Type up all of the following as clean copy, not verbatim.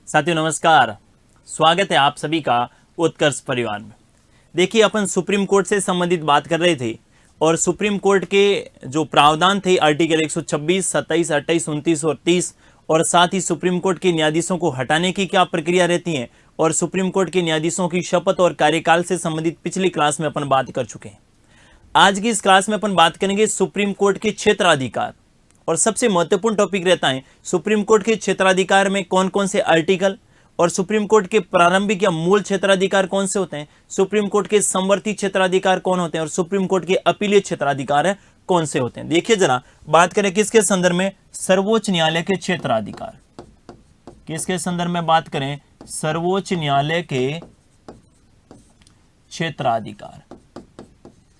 साथियों नमस्कार, स्वागत है आप सभी का उत्कर्ष परिवार में। देखिए, अपन सुप्रीम कोर्ट से संबंधित बात कर रहे थे और सुप्रीम कोर्ट के जो प्रावधान थे आर्टिकल 126, 27, 28, 29 और 30 और साथ ही सुप्रीम कोर्ट के न्यायाधीशों को हटाने की क्या प्रक्रिया रहती है और सुप्रीम कोर्ट के न्यायाधीशों की शपथ और कार्यकाल से संबंधित पिछली क्लास में अपन बात कर चुके हैं। आज की इस क्लास में अपन बात करेंगे सुप्रीम कोर्ट के क्षेत्राधिकार और सबसे महत्वपूर्ण टॉपिक रहता है सुप्रीम कोर्ट के क्षेत्राधिकार में कौन कौन से आर्टिकल और सुप्रीम कोर्ट के प्रारंभिक या मूल क्षेत्राधिकार कौन से होते हैं, सुप्रीम कोर्ट के समवर्ती क्षेत्राधिकार कौन होते हैं और सुप्रीम कोर्ट के अपीलीय क्षेत्राधिकार कौन से होते हैं। देखिए जरा, बात करें किसके संदर्भ में, सर्वोच्च न्यायालय के क्षेत्राधिकार। किसके संदर्भ में बात करें, सर्वोच्च न्यायालय के क्षेत्राधिकार।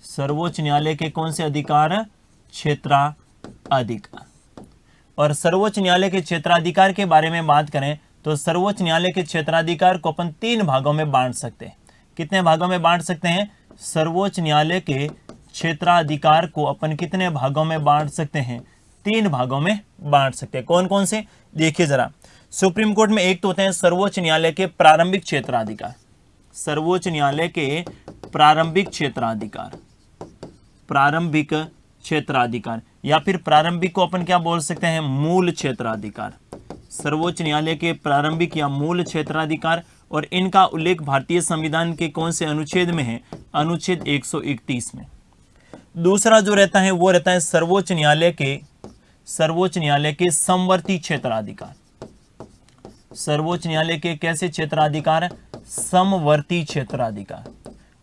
सर्वोच्च न्यायालय के कौन से अधिकार, क्षेत्राधिकार। और सर्वोच्च न्यायालय के क्षेत्राधिकार के बारे में बात करें तो सर्वोच्च न्यायालय के क्षेत्राधिकार को अपन 3 भागों में बांट सकते हैं। कितने भागों में बांट सकते हैं, सर्वोच्च न्यायालय के क्षेत्राधिकार को अपन कितने भागों में बांट सकते हैं, 3 भागों में बांट सकते हैं। कौन कौन से, देखिए जरा। सुप्रीम कोर्ट में एक तो होते हैं सर्वोच्च न्यायालय के प्रारंभिक क्षेत्राधिकार, सर्वोच्च न्यायालय के प्रारंभिक क्षेत्राधिकार, प्रारंभिक क्षेत्राधिकार, या फिर प्रारंभिक को अपन क्या बोल सकते हैं, मूल क्षेत्राधिकार। सर्वोच्च न्यायालय के प्रारंभिक या मूल क्षेत्राधिकार, और इनका उल्लेख भारतीय संविधान के कौन से अनुच्छेद में है, अनुच्छेद 131 में। दूसरा जो रहता है वो रहता है सर्वोच्च न्यायालय के समवर्ती क्षेत्राधिकार। सर्वोच्च न्यायालय के कैसे क्षेत्राधिकार, समवर्ती क्षेत्राधिकार।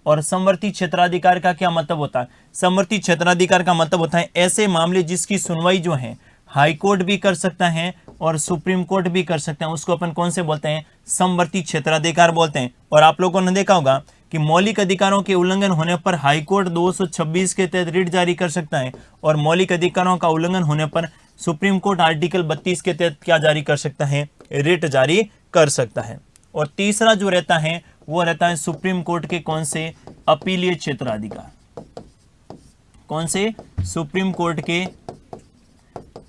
और समवर्ती क्षेत्राधिकार का क्या मतलब होता है, समवर्ती क्षेत्राधिकार का मतलब होता है ऐसे मामले जिसकी सुनवाई जो है हाई कोर्ट भी कर सकता है और सुप्रीम कोर्ट भी कर सकते हैं, उसको अपन कौन से बोलते हैं, समवर्ती क्षेत्राधिकार बोलते हैं। और आप लोगों ने देखा होगा कि मौलिक अधिकारों के उल्लंघन होने पर हाई कोर्ट 226 के तहत रिट जारी कर सकता है और मौलिक अधिकारों का उल्लंघन होने पर सुप्रीम कोर्ट आर्टिकल 32 के तहत क्या जारी कर सकता है, रिट जारी कर सकता है। और तीसरा जो रहता है वो रहता है सुप्रीम कोर्ट के कौन से, अपीलीय क्षेत्राधिकार। कौन से, सुप्रीम कोर्ट के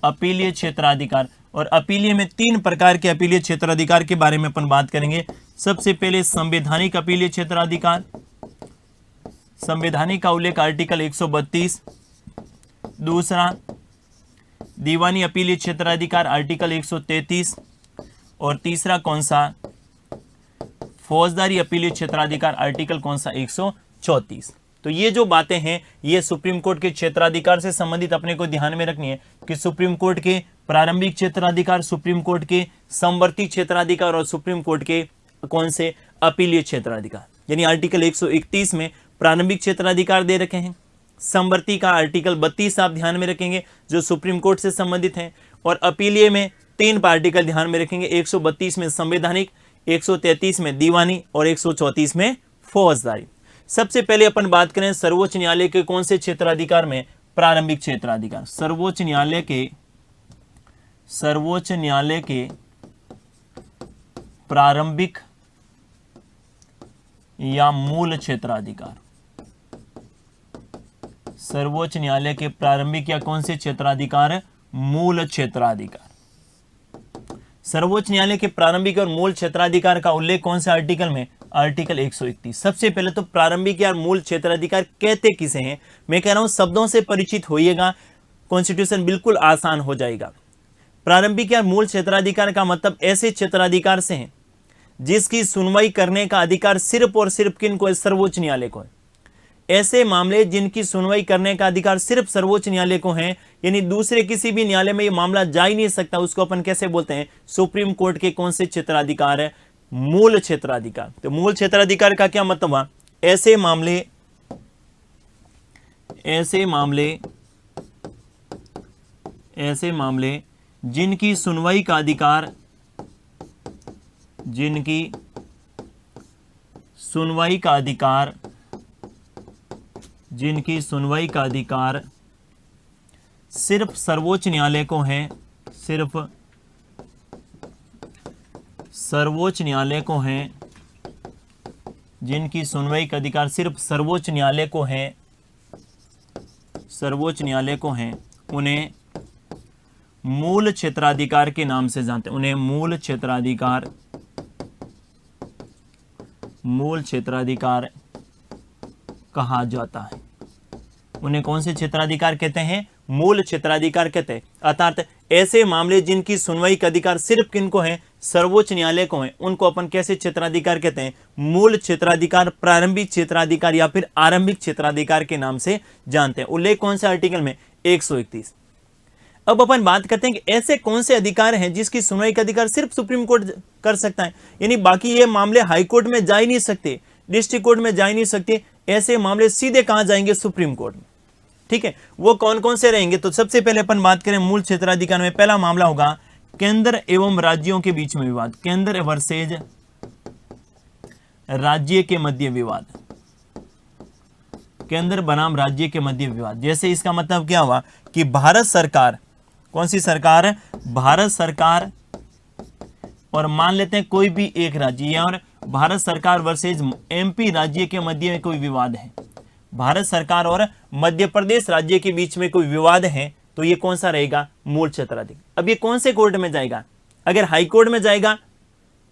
अपीलीय क्षेत्राधिकार। और अपीलीय में 3 प्रकार के अपीलीय क्षेत्राधिकार के बारे में अपन बात करेंगे। सबसे पहले संवैधानिक अपीलीय क्षेत्राधिकार, संवैधानिक का उल्लेख आर्टिकल 132। दूसरा दीवानी अपीलीय क्षेत्राधिकार आर्टिकल 133। और तीसरा कौन सा, फौजदारी अपीलीय क्षेत्राधिकार आर्टिकल कौन सा, 134। तो ये जो बातें हैं ये सुप्रीम कोर्ट के क्षेत्राधिकार से संबंधित अपने को ध्यान में रखनी है कि सुप्रीम कोर्ट के प्रारंभिक क्षेत्राधिकार, सुप्रीम कोर्ट के समवर्ती क्षेत्राधिकार और सुप्रीम कोर्ट के कौन से, अपीलीय क्षेत्राधिकार। यानी आर्टिकल 131 में प्रारंभिक क्षेत्राधिकार दे रखे हैं, समवर्ती का आर्टिकल 32 आप ध्यान में रखेंगे जो सुप्रीम कोर्ट से संबंधित है, और अपीलीय में 3 आर्टिकल ध्यान में रखेंगे, 132 में संवैधानिक, 133 में दीवानी और 134 में फौजदारी। सबसे पहले अपन बात करें सर्वोच्च न्यायालय के कौन से क्षेत्राधिकार में, प्रारंभिक क्षेत्राधिकार। सर्वोच्च न्यायालय के प्रारंभिक या मूल क्षेत्राधिकार। सर्वोच्च न्यायालय के प्रारंभिक या कौन से क्षेत्राधिकार, मूल क्षेत्राधिकार। सर्वोच्च न्यायालय के प्रारंभिक और मूल क्षेत्राधिकार का उल्लेख कौन से आर्टिकल में, आर्टिकल 131। सबसे पहले तो प्रारंभिक या मूल क्षेत्राधिकार कहते किसे हैं, मैं कह रहा हूं शब्दों से परिचित होइएगा, कॉन्स्टिट्यूशन बिल्कुल आसान हो जाएगा। प्रारंभिक या मूल क्षेत्राधिकार का मतलब ऐसे क्षेत्राधिकार से है जिसकी सुनवाई करने का अधिकार सिर्फ और सिर्फ किन को है, सर्वोच्च न्यायालय को है। ऐसे मामले जिनकी सुनवाई करने का अधिकार सिर्फ सर्वोच्च न्यायालय को है, यानी दूसरे किसी भी न्यायालय में यह मामला जा ही नहीं सकता, उसको अपन कैसे बोलते हैं, सुप्रीम कोर्ट के कौन से क्षेत्राधिकार है, मूल क्षेत्राधिकार। तो मूल क्षेत्राधिकार का क्या मतलब हुआ, ऐसे मामले जिनकी सुनवाई का अधिकार, सिर्फ सर्वोच्च न्यायालय को है, सिर्फ सर्वोच्च न्यायालय को है, जिनकी सुनवाई का अधिकार सिर्फ सर्वोच्च न्यायालय को है, उन्हें मूल क्षेत्राधिकार के नाम से जानते हैं, उन्हें मूल क्षेत्राधिकार मूल क्षेत्राधिकार कहा जाता है। उन्हें कौन से क्षेत्राधिकार कहते हैं? मूल क्षेत्राधिकार कहते हैं। अर्थात ऐसे मामले जिनकी सुनवाई का अधिकार सिर्फ किनको है? सर्वोच्च न्यायालय को है, उनको अपन कैसे क्षेत्राधिकार कहते हैं? मूल क्षेत्राधिकार, प्रारंभिक क्षेत्राधिकार या फिर आरंभिक क्षेत्राधिकार के नाम से जानते हैं। उल्लेख कौन से आर्टिकल में? 131। अब अपन बात करते हैं कि ऐसे कौन से अधिकार हैं जिसकी सुनवाई का अधिकार सिर्फ सुप्रीम कोर्ट कर सकता है, यानी बाकी ये मामले हाई कोर्ट में जा ही नहीं सकते, डिस्ट्रिक्ट कोर्ट में जा ही नहीं सकते। ऐसे मामले सीधे कहां जाएंगे? सुप्रीम कोर्ट में। ठीक है, वो कौन कौन से रहेंगे? तो सबसे पहले अपन बात करें मूल क्षेत्राधिकार में, पहला मामला होगा केंद्र एवं राज्यों के बीच में विवाद, केंद्र वर्सेज राज्य के मध्य विवाद, केंद्र बनाम राज्य के मध्य विवाद। जैसे इसका मतलब क्या हुआ कि भारत सरकार, कौन सी सरकार? भारत सरकार, और मान लेते हैं कोई भी एक राज्य, और भारत सरकार वर्सेज एमपी राज्य के मध्य में कोई विवाद है, भारत सरकार और मध्य प्रदेश राज्य के बीच में कोई विवाद है, तो ये कौन सा रहेगा? मूल क्षेत्राधिकार। अब ये कौन से कोर्ट में जाएगा? अगर हाई कोर्ट में जाएगा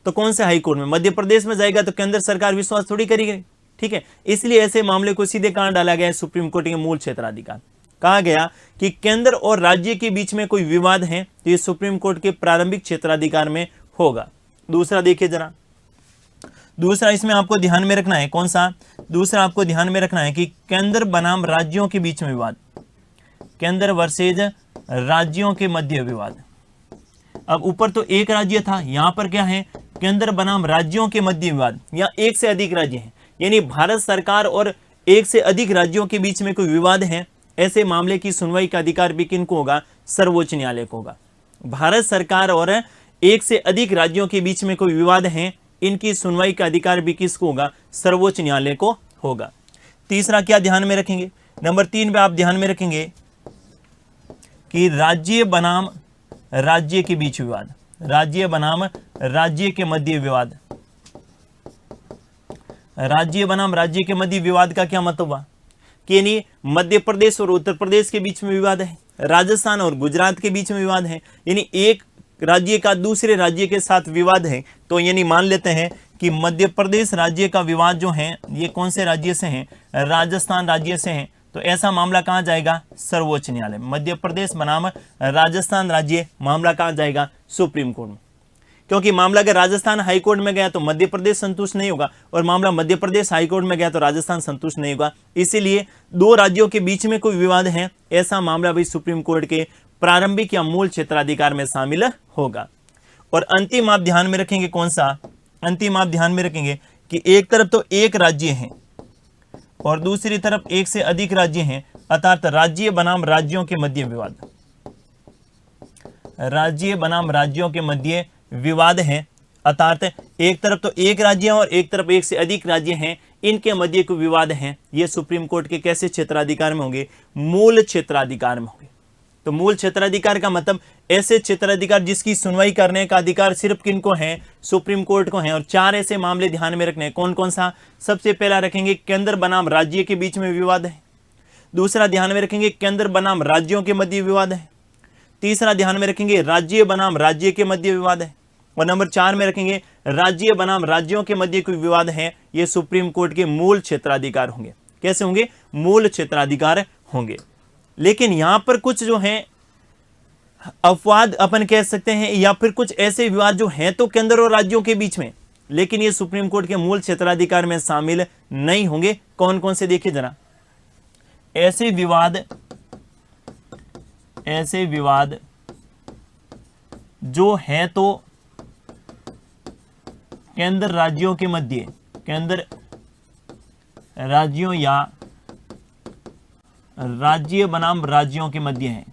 तो कौन से हाई कोर्ट में? मध्य प्रदेश में जाएगा तो केंद्र सरकार विश्वास थोड़ी करेगी। ठीक है, इसलिए ऐसे मामले को सीधे कहां डाला गया है? सुप्रीम कोर्ट के मूल क्षेत्राधिकार। कहा गया कि केंद्र और राज्य के बीच में कोई विवाद है तो ये सुप्रीम कोर्ट के प्रारंभिक क्षेत्राधिकार में होगा। दूसरा देखिए जरा, दूसरा इसमें आपको ध्यान में रखना है, कौन सा? दूसरा आपको ध्यान में रखना है कि केंद्र बनाम राज्यों के बीच में विवाद, केंद्र वर्सेज राज्यों के मध्य विवाद। अब ऊपर तो एक राज्य था, यहां पर क्या है? केंद्र बनाम राज्यों के मध्य विवाद, या एक से अधिक राज्य हैं, यानी भारत सरकार और एक से अधिक राज्यों के बीच में कोई विवाद है। ऐसे मामले की सुनवाई का अधिकार भी किनको होगा? सर्वोच्च न्यायालय को होगा। भारत सरकार और एक से अधिक राज्यों के बीच में कोई विवाद है, इनकी सुनवाई का अधिकार भी किसको होगा? सर्वोच्च न्यायालय को होगा। तीसरा क्या ध्यान में रखेंगे? नंबर 3 पे आप ध्यान में रखेंगे कि राज्य बनाम राज्य के बीच विवाद, राज्य बनाम राज्य के मध्य विवाद। राज्य बनाम राज्य के मध्य विवाद का क्या मतलब हुआ कि यानी मध्य प्रदेश और उत्तर प्रदेश के बीच में विवाद है, राजस्थान और गुजरात के बीच में विवाद है, यानी एक राज्य का दूसरे राज्य के साथ विवाद है। तो यानी मान लेते हैं कि मध्य प्रदेश राज्य का विवाद जो है ये कौन से राज्य से है? राजस्थान राज्य से है। तो ऐसा मामला कहां जाएगा? सर्वोच्च न्यायालय। मध्य प्रदेश बनाम राजस्थान राज्य, मामला कहां जाएगा? सुप्रीम कोर्ट में। क्योंकि मामला अगर राजस्थान हाई कोर्ट में गया तो मध्य प्रदेश संतुष्ट नहीं होगा, और मामला मध्य प्रदेश हाई कोर्ट में गया तो राजस्थान संतुष्ट नहीं होगा। इसीलिए दो राज्यों के बीच में कोई विवाद है, ऐसा मामला भी सुप्रीम कोर्ट के प्रारंभिक या मूल क्षेत्राधिकार में शामिल होगा। और अंतिम आप ध्यान में रखेंगे, कौन सा? अंतिम आप ध्यान में रखेंगे कि एक तरफ तो एक राज्य है और दूसरी तरफ एक से अधिक राज्य हैं, अर्थात राज्य बनाम राज्यों के मध्य विवाद, राज्य बनाम राज्यों के मध्य विवाद है। अर्थात एक तरफ तो एक राज्य है और एक तरफ एक से अधिक राज्य हैं, इनके मध्य कोई विवाद है, ये सुप्रीम कोर्ट के कैसे क्षेत्राधिकार में होंगे? मूल क्षेत्राधिकार में होंगे। तो मूल क्षेत्राधिकार का मतलब ऐसे क्षेत्राधिकार जिसकी सुनवाई करने का अधिकार सिर्फ किनको है? सुप्रीम कोर्ट को है। और 4 ऐसे मामले ध्यान में रखने हैं, कौन कौन सा? सबसे पहला रखेंगे केंद्र बनाम राज्य के बीच में विवाद है। दूसरा ध्यान में रखेंगे केंद्र बनाम राज्यों के मध्य विवाद है। तीसरा ध्यान में रखेंगे राज्य बनाम राज्य के मध्य विवाद है। और नंबर 4 में रखेंगे राज्य बनाम राज्यों के मध्य कोई विवाद है, ये सुप्रीम कोर्ट के मूल क्षेत्राधिकार होंगे। कैसे होंगे? मूल क्षेत्राधिकार होंगे। लेकिन यहां पर कुछ जो है अपवाद अपन कह सकते हैं, या फिर कुछ ऐसे विवाद जो हैं तो केंद्र और राज्यों के बीच में, लेकिन ये सुप्रीम कोर्ट के मूल क्षेत्राधिकार में शामिल नहीं होंगे। कौन कौन से देखिए जरा। ऐसे विवाद जो है तो केंद्र राज्यों के मध्य, केंद्र राज्यों या राज्य बनाम राज्यों के मध्य है,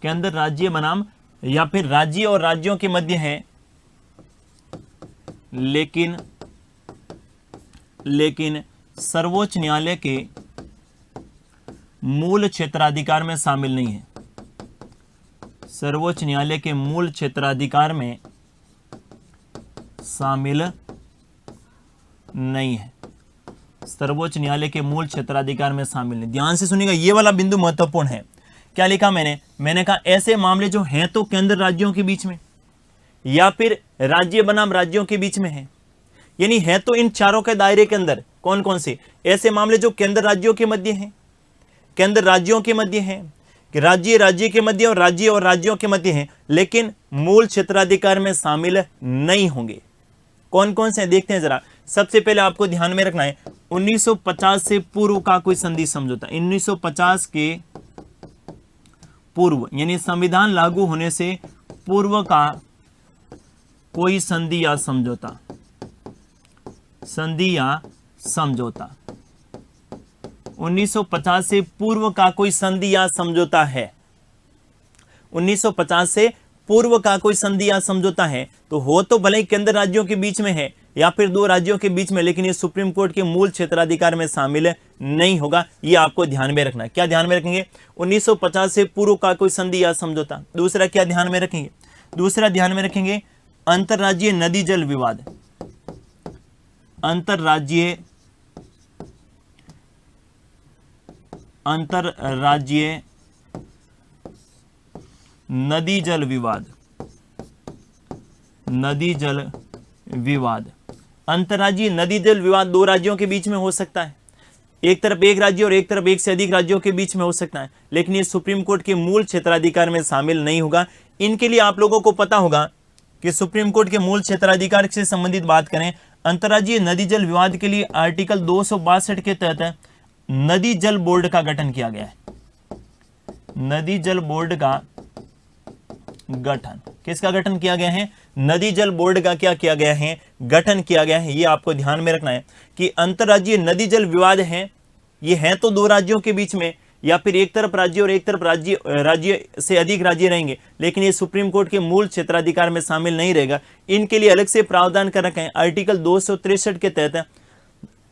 केंद्र राज्य बनाम या फिर राज्य और राज्यों के मध्य है, लेकिन सर्वोच्च न्यायालय के मूल क्षेत्राधिकार में शामिल नहीं है। सर्वोच्च न्यायालय के मूल क्षेत्राधिकार में शामिल नहीं है। सर्वोच्च न्यायालय के मूल क्षेत्राधिकार में शामिल नहीं। ध्यान से सुनिएगा, ये वाला बिंदु महत्वपूर्ण है। क्या लिखा मैंने कहा ऐसे मामले जो हैं तो केंद्र राज्यों के बीच में या फिर राज्य बनाम राज्यों के बीच में है, यानी है तो इन चारों के दायरे के अंदर। कौन कौन से ऐसे मामले जो केंद्र राज्यों के मध्य हैं, केंद्र राज्यों के मध्य हैं, कि राज्य राज्य के मध्य और राज्यों के मध्य हैं, लेकिन मूल क्षेत्राधिकार में शामिल नहीं होंगे। कौन कौन से देखते हैं जरा। सबसे पहले आपको ध्यान में रखना है 1950 से पूर्व का कोई संधि समझौता। 1950 के पूर्व यानी संविधान लागू होने से पूर्व का कोई संधि या समझौता, संधि या समझौता। 1950 से पूर्व का कोई संधि या समझौता है, 1950 से पूर्व का कोई संधि या समझौता है, तो हो तो भले ही केंद्र राज्यों के बीच में है या फिर दो राज्यों के बीच में, लेकिन ये सुप्रीम कोर्ट के मूल क्षेत्राधिकार में शामिल नहीं होगा। ये आपको ध्यान में रखना है। क्या ध्यान में रखेंगे? 1950 से पूर्व का कोई संधि या समझौता। दूसरा क्या ध्यान में रखेंगे? दूसरा ध्यान में रखेंगे अंतरराज्यीय नदी जल विवाद। अंतरराज्यीय नदी जल विवाद। नदी जल विवाद, अंतरराज्यीय नदी जल विवाद दो राज्यों के बीच में हो सकता है, एक तरफ एक राज्य और एक तरफ एक से अधिक राज्यों के बीच में हो सकता है, लेकिन ये सुप्रीम कोर्ट के मूल क्षेत्राधिकार में शामिल नहीं होगा। इनके लिए आप लोगों को पता होगा कि सुप्रीम कोर्ट के मूल क्षेत्राधिकार से संबंधित बात करें, अंतरराज्यीय नदी जल विवाद के लिए आर्टिकल 262 के तहत नदी जल बोर्ड का गठन किया गया है। नदी जल बोर्ड का गठन, किसका गठन किया गया है? नदी जल बोर्ड का क्या किया गया है? गठन किया गया है। ये आपको ध्यान में रखना है कि अंतरराज्यीय नदी जल विवाद है, ये है तो दो राज्यों के बीच में या फिर एक तरफ राज्य और एक तरफ राज्य से अधिक राज्य रहेंगे, लेकिन ये सुप्रीम कोर्ट के मूल क्षेत्राधिकार में शामिल नहीं रहेगा। इनके लिए अलग से प्रावधान कर रखे हैं। आर्टिकल 263 के तहत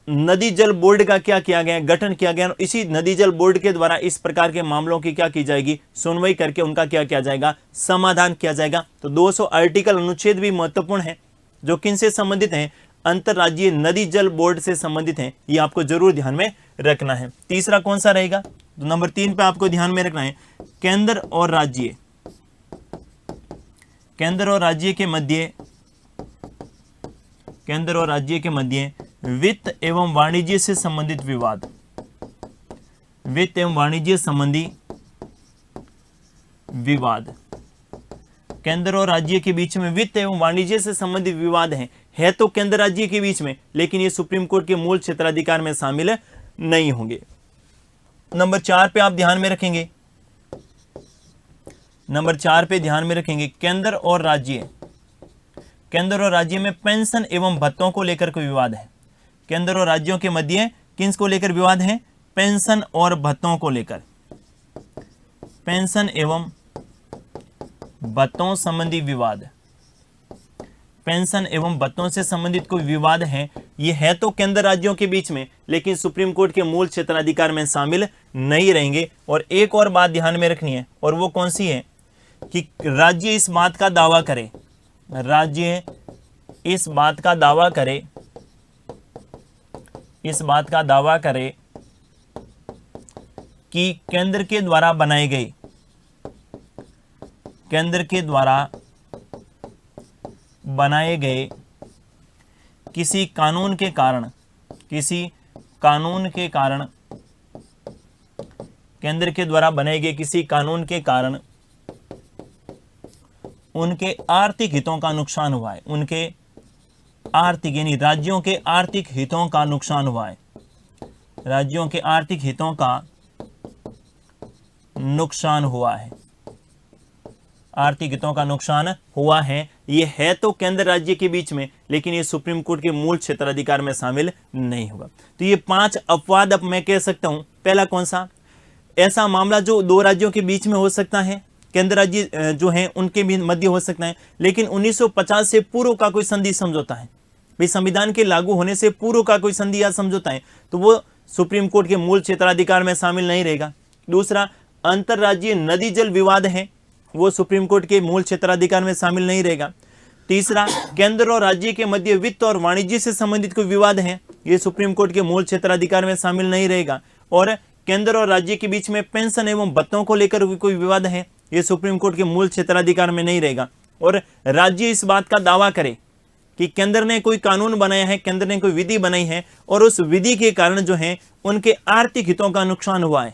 नदी जल बोर्ड का क्या किया गया? गठन किया गया। इसी नदी जल बोर्ड के द्वारा इस प्रकार के मामलों की क्या की जाएगी? सुनवाई करके उनका क्या किया जाएगा? समाधान किया जाएगा। तो 200 आर्टिकल अनुच्छेद भी महत्वपूर्ण है, जो किन से संबंधित हैं? अंतरराज्यीय नदी जल बोर्ड से संबंधित हैं। ये आपको जरूर ध्यान में रखना है। तीसरा कौन सा रहेगा? तो नंबर 3 पे आपको ध्यान में रखना है केंद्र और राज्य, केंद्र और राज्य के मध्य, केंद्र और राज्य के मध्य वित्त एवं वाणिज्य से संबंधित विवाद। वित्त एवं वाणिज्य संबंधी विवाद, केंद्र और राज्य के बीच में वित्त एवं वाणिज्य से संबंधित विवाद है तो केंद्र राज्य के बीच में, लेकिन ये सुप्रीम कोर्ट के मूल क्षेत्राधिकार में शामिल नहीं होंगे। नंबर 4 पे आप ध्यान में रखेंगे, नंबर 4 पे ध्यान में रखेंगे केंद्र और राज्य, केंद्र और राज्य में पेंशन एवं भत्तों को लेकर कोई विवाद है। केंद्र और राज्यों के मध्य किस को लेकर विवाद है? पेंशन और भत्तों को लेकर, पेंशन एवं भत्तों संबंधी विवाद, पेंशन एवं भत्तों से संबंधित कोई विवाद है, ये है तो केंद्र राज्यों के बीच में, लेकिन सुप्रीम कोर्ट के मूल क्षेत्राधिकार में शामिल नहीं रहेंगे। और एक और बात ध्यान में रखनी है, और वो कौन सी है कि राज्य इस बात का दावा करे, राज्य इस बात का दावा करे, इस बात का दावा करे कि केंद्र के द्वारा बनाई गई, केंद्र के द्वारा बनाए गए किसी कानून के कारण, किसी कानून के कारण, केंद्र के द्वारा बनाए गए किसी कानून के कारण उनके आर्थिक हितों का नुकसान हुआ है, उनके आर्थिक यानी राज्यों के आर्थिक हितों का नुकसान हुआ है, राज्यों के आर्थिक हितों का नुकसान हुआ है, आर्थिक हितों का नुकसान हुआ है। ये है तो केंद्र राज्य के बीच में, लेकिन ये सुप्रीम कोर्ट के मूल क्षेत्राधिकार में शामिल नहीं होगा। तो ये 5 अपवाद अब मैं कह सकता हूं। पहला कौन सा? ऐसा मामला जो दो राज्यों के बीच में हो सकता है, केंद्र राज्य जो हैं उनके भी मध्य हो सकता है, लेकिन 1950 से पूर्व का कोई संधि समझौता है, भाई संविधान के लागू होने से पूर्व का कोई संधि या समझौता है, तो वो सुप्रीम कोर्ट के मूल क्षेत्राधिकार में शामिल नहीं रहेगा। दूसरा, अंतरराज्यीय नदी जल विवाद है, वो सुप्रीम कोर्ट के मूल क्षेत्राधिकार में शामिल नहीं रहेगा। तीसरा, केंद्र और राज्य के मध्य वित्त और वाणिज्य से संबंधित कोई विवाद है, ये सुप्रीम कोर्ट के मूल क्षेत्राधिकार में शामिल नहीं रहेगा। और केंद्र और राज्य के बीच में पेंशन एवं भत्तों को लेकर कोई विवाद है, ये सुप्रीम कोर्ट के मूल क्षेत्राधिकार में नहीं रहेगा। और राज्य इस बात का दावा करे कि केंद्र ने कोई कानून बनाया है, केंद्र ने कोई विधि बनाई है और उस विधि के कारण जो है उनके आर्थिक हितों का नुकसान हुआ है।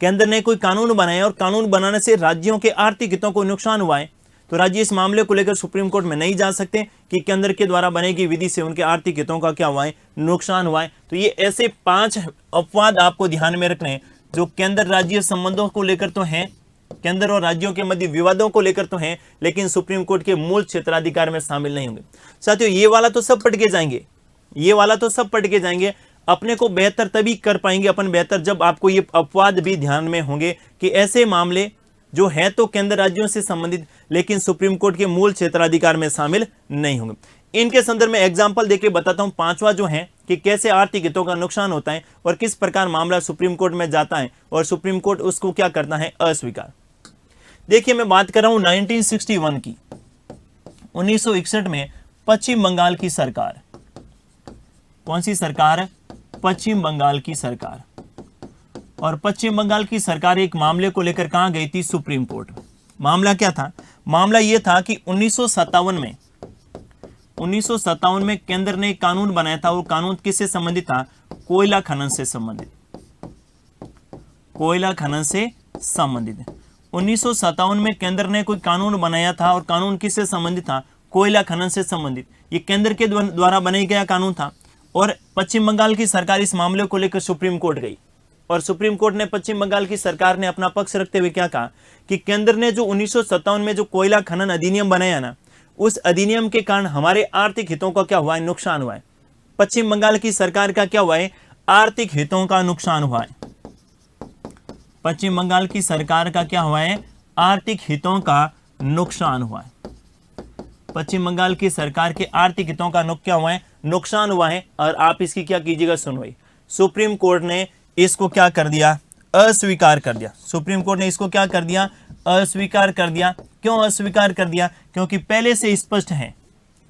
केंद्र ने कोई कानून बनाया और कानून बनाने से राज्यों के आर्थिक हितों को नुकसान हुआ है, तो राज्य इस मामले को लेकर सुप्रीम कोर्ट में नहीं जा सकते कि केंद्र के द्वारा बनी गई विधि से उनके आर्थिक हितों का क्या हुआ है, नुकसान हुआ है। तो ये ऐसे 5 अपवाद आपको ध्यान में रखने हैं जो केंद्र राज्य संबंधों को लेकर तो हैं, केंद्र और राज्यों के मध्य विवादों को लेकर तो हैं, लेकिन सुप्रीम कोर्ट के मूल क्षेत्राधिकार में शामिल नहीं होंगे। साथियों, ये वाला तो सब पढ़ के जाएंगे, ये वाला तो सब पढ़ के जाएंगे। अपने को बेहतर तभी कर पाएंगे अपन बेहतर जब आपको ये अपवाद भी ध्यान में होंगे कि ऐसे मामले जो है तो केंद्र राज्यों से संबंधित लेकिन सुप्रीम कोर्ट के मूल क्षेत्राधिकार में शामिल नहीं होंगे। इनके संदर्भ में एग्जाम्पल देके बताता हूं। 5वां जो है कि कैसे आर्थिक हितों का नुकसान होता है और किस प्रकार मामला सुप्रीम कोर्ट में जाता है और सुप्रीम कोर्ट उसको क्या करता है, अस्वीकार। देखिए, मैं बात कर रहा हूं 1961 की। 1961 में पश्चिम बंगाल की सरकार, कौन सी सरकार? पश्चिम बंगाल की सरकार। और पश्चिम बंगाल की सरकार एक मामले को लेकर कहां गई थी? सुप्रीम कोर्ट में। मामला क्या था? मामला यह था कि 1957 में केंद्र ने एक कानून बनाया था। वो कानून किससे संबंधित था? कोयला खनन से संबंधित, कोयला खनन से संबंधित। 1957 में केंद्र ने कोई कानून बनाया था और कानून किससे संबंधित था? कोयला खनन से संबंधित। ये केंद्र के द्वारा बनाया गया कानून था और पश्चिम बंगाल की सरकार इस मामले को लेकर सुप्रीम कोर्ट गई और सुप्रीम कोर्ट ने पश्चिम बंगाल की सरकार ने अपना पक्ष रखते हुए क्या कहा कि केंद्र ने जो 1957 में जो कोयला खनन अधिनियम बनाया ना, उस अधिनियम के कारण हमारे आर्थिक हितों का क्या हुआ है? नुकसान हुआ है। पश्चिम बंगाल की सरकार का क्या हुआ है? आर्थिक हितों का नुकसान हुआ है। पश्चिम बंगाल की सरकार का क्या हुआ है? आर्थिक हितों का नुकसान हुआ है। पश्चिम बंगाल की सरकार के आर्थिक हितों का क्या हुआ है? नुकसान हुआ है। और आप इसकी क्या कीजिएगा? सुनवाई। सुप्रीम कोर्ट ने इसको क्या कर दिया? अस्वीकार कर दिया। सुप्रीम कोर्ट ने इसको क्या कर दिया? अस्वीकार कर दिया। क्यों अस्वीकार कर दिया? क्योंकि पहले से स्पष्ट है,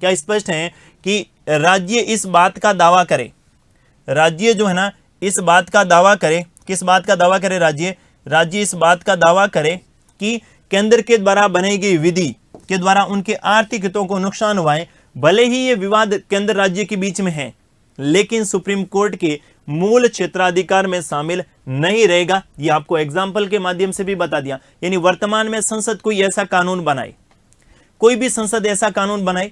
क्या स्पष्ट है कि राज्य इस बात का दावा करे, राज्य जो है ना इस बात का दावा करे, किस बात का दावा करे? राज्य इस बात का दावा करे कि केंद्र के द्वारा बनाई गई विधि के द्वारा उनके आर्थिक हितों को नुकसान हुआ है। भले ही ये विवाद केंद्र राज्य के बीच में है, लेकिन सुप्रीम कोर्ट के मूल क्षेत्राधिकार में शामिल नहीं रहेगा। ये आपको एग्जाम्पल के माध्यम से भी बता दिया। यानी वर्तमान में संसद कोई ऐसा कानून बनाए, कोई भी संसद ऐसा कानून बनाए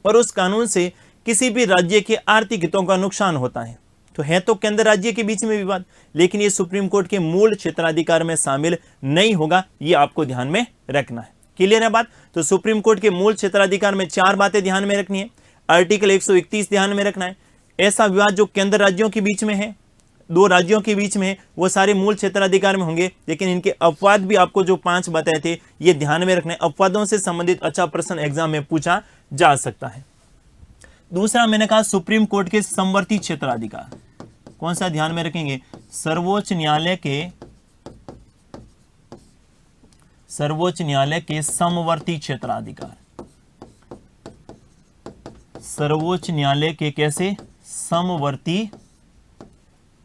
और उस कानून से किसी भी राज्य के आर्थिक हितों का नुकसान होता है, तो है तो केंद्र राज्य के बीच में विवाद, लेकिन ये सुप्रीम कोर्ट के मूल क्षेत्राधिकार में शामिल नहीं होगा। ये आपको ध्यान में रखना है। क्लियर है बात? तो सुप्रीम कोर्ट के मूल क्षेत्राधिकार में 4 बातें ध्यान में रखनी है। आर्टिकल 131 ध्यान में रखना है। ऐसा विवाद जो केंद्र राज्यों के बीच में है, 2 राज्यों के बीच में है, वो सारे मूल क्षेत्राधिकार में होंगे, लेकिन इनके अपवाद भी आपको जो 5 बताए थे ये ध्यान में रखना है। अपवादों से संबंधित अच्छा प्रश्न एग्जाम में पूछा जा सकता है। दूसरा मैंने कहा सुप्रीम कोर्ट के समवर्ती क्षेत्राधिकार। कौन सा ध्यान में रखेंगे? सर्वोच्च न्यायालय के समवर्ती क्षेत्राधिकार। सर्वोच्च न्यायालय के कैसे? समवर्ती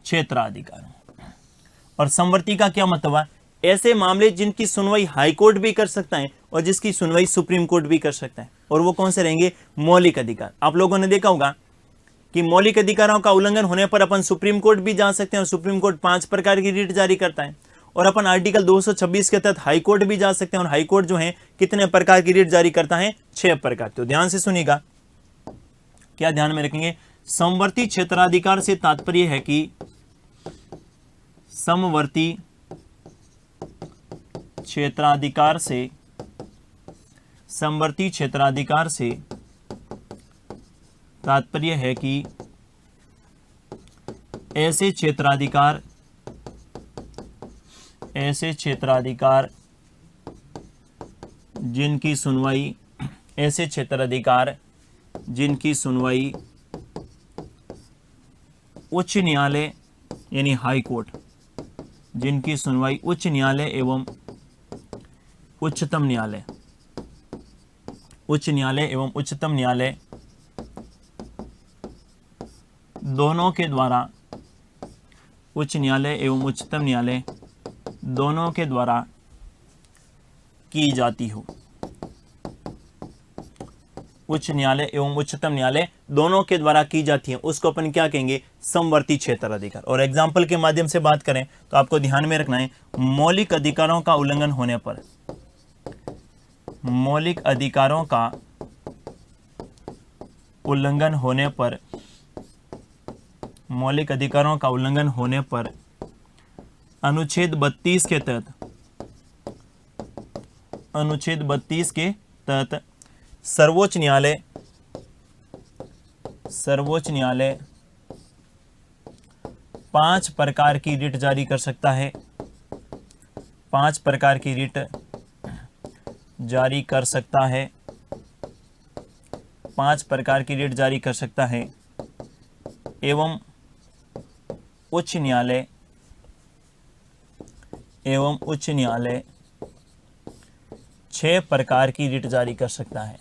क्षेत्राधिकार। और समवर्ती का क्या मतलब है? ऐसे मामले जिनकी सुनवाई हाई कोर्ट भी कर सकता है और जिसकी सुनवाई सुप्रीम कोर्ट भी कर सकता है। और वो कौन से रहेंगे? मौलिक अधिकार। आप लोगों ने देखा होगा कि मौलिक अधिकारों का उल्लंघन होने पर अपन सुप्रीम कोर्ट भी जा सकते हैं और सुप्रीम कोर्ट 5 प्रकार की रिट जारी करता है। और अपन आर्टिकल 226 के तहत हाई कोर्ट भी जा सकते हैं और हाई कोर्ट जो है कितने प्रकार की रिट जारी करता है? 6 प्रकार। तो ध्यान से सुनिएगा, क्या ध्यान में रखेंगे? समवर्ती क्षेत्राधिकार से तात्पर्य है कि समवर्ती क्षेत्राधिकार से तात्पर्य है कि ऐसे क्षेत्राधिकार जिनकी सुनवाई उच्च न्यायालय यानी हाई कोर्ट, जिनकी सुनवाई उच्च न्यायालय एवं उच्चतम न्यायालय, उच्चतम न्यायालय दोनों के द्वारा, उच्च न्यायालय एवं उच्चतम न्यायालय दोनों के द्वारा की जाती हो, उच्च न्यायालय एवं उच्चतम न्यायालय दोनों के द्वारा की जाती है उसको अपन क्या कहेंगे, समवर्ती क्षेत्राधिकार। और एग्जाम्पल के माध्यम से बात करें तो आपको ध्यान में रखना है, मौलिक अधिकारों का उल्लंघन होने पर, मौलिक अधिकारों का उल्लंघन होने पर, मौलिक अधिकारों का उल्लंघन होने पर अनुच्छेद 32 के तहत, अनुच्छेद 32 के तहत सर्वोच्च न्यायालय 5 प्रकार की रिट जारी कर सकता है, 5 प्रकार की रिट जारी कर सकता है, 5 प्रकार की रिट जारी कर सकता है एवं उच्च न्यायालय 6 प्रकार की रिट जारी कर सकता है,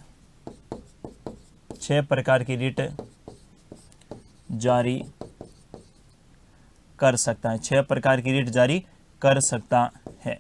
6 प्रकार की रिट जारी कर सकता है, 6 प्रकार की रिट जारी कर सकता है,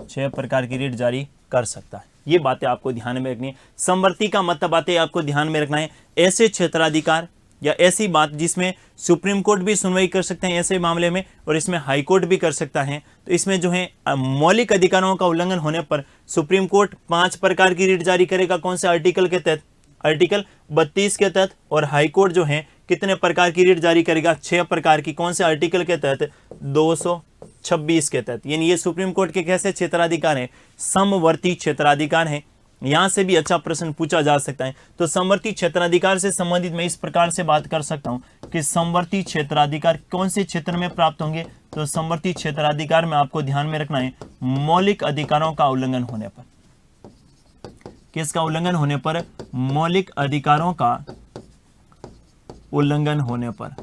6 प्रकार की रिट जारी कर सकता है। ये बातें आपको ध्यान में रखनी है। समवर्ती का मतलब बातें आपको ध्यान में रखना है, ऐसे क्षेत्राधिकार या ऐसी बात जिसमें सुप्रीम कोर्ट भी सुनवाई कर सकते हैं ऐसे मामले में, और इसमें हाई कोर्ट भी कर सकता है। तो इसमें जो है मौलिक अधिकारों का उल्लंघन होने पर सुप्रीम कोर्ट 5 प्रकार की रिट जारी करेगा, कौन से आर्टिकल के तहत, आर्टिकल 32 के तहत। और हाई कोर्ट जो है कितने प्रकार की रिट जारी करेगा, 6 प्रकार की, कौन से आर्टिकल के तहत, 226 के तहत। यानी ये सुप्रीम कोर्ट के कैसे क्षेत्राधिकार है, समवर्ती क्षेत्राधिकार है। यहां से भी अच्छा प्रश्न पूछा जा सकता है। तो समवर्ती क्षेत्राधिकार से संबंधित मैं इस प्रकार से बात कर सकता हूं कि समवर्ती क्षेत्राधिकार कौन से क्षेत्र में प्राप्त होंगे। तो समवर्ती क्षेत्राधिकार में आपको ध्यान में रखना है, मौलिक अधिकारों का उल्लंघन होने पर। किसका उल्लंघन होने पर, मौलिक अधिकारों का उल्लंघन होने पर,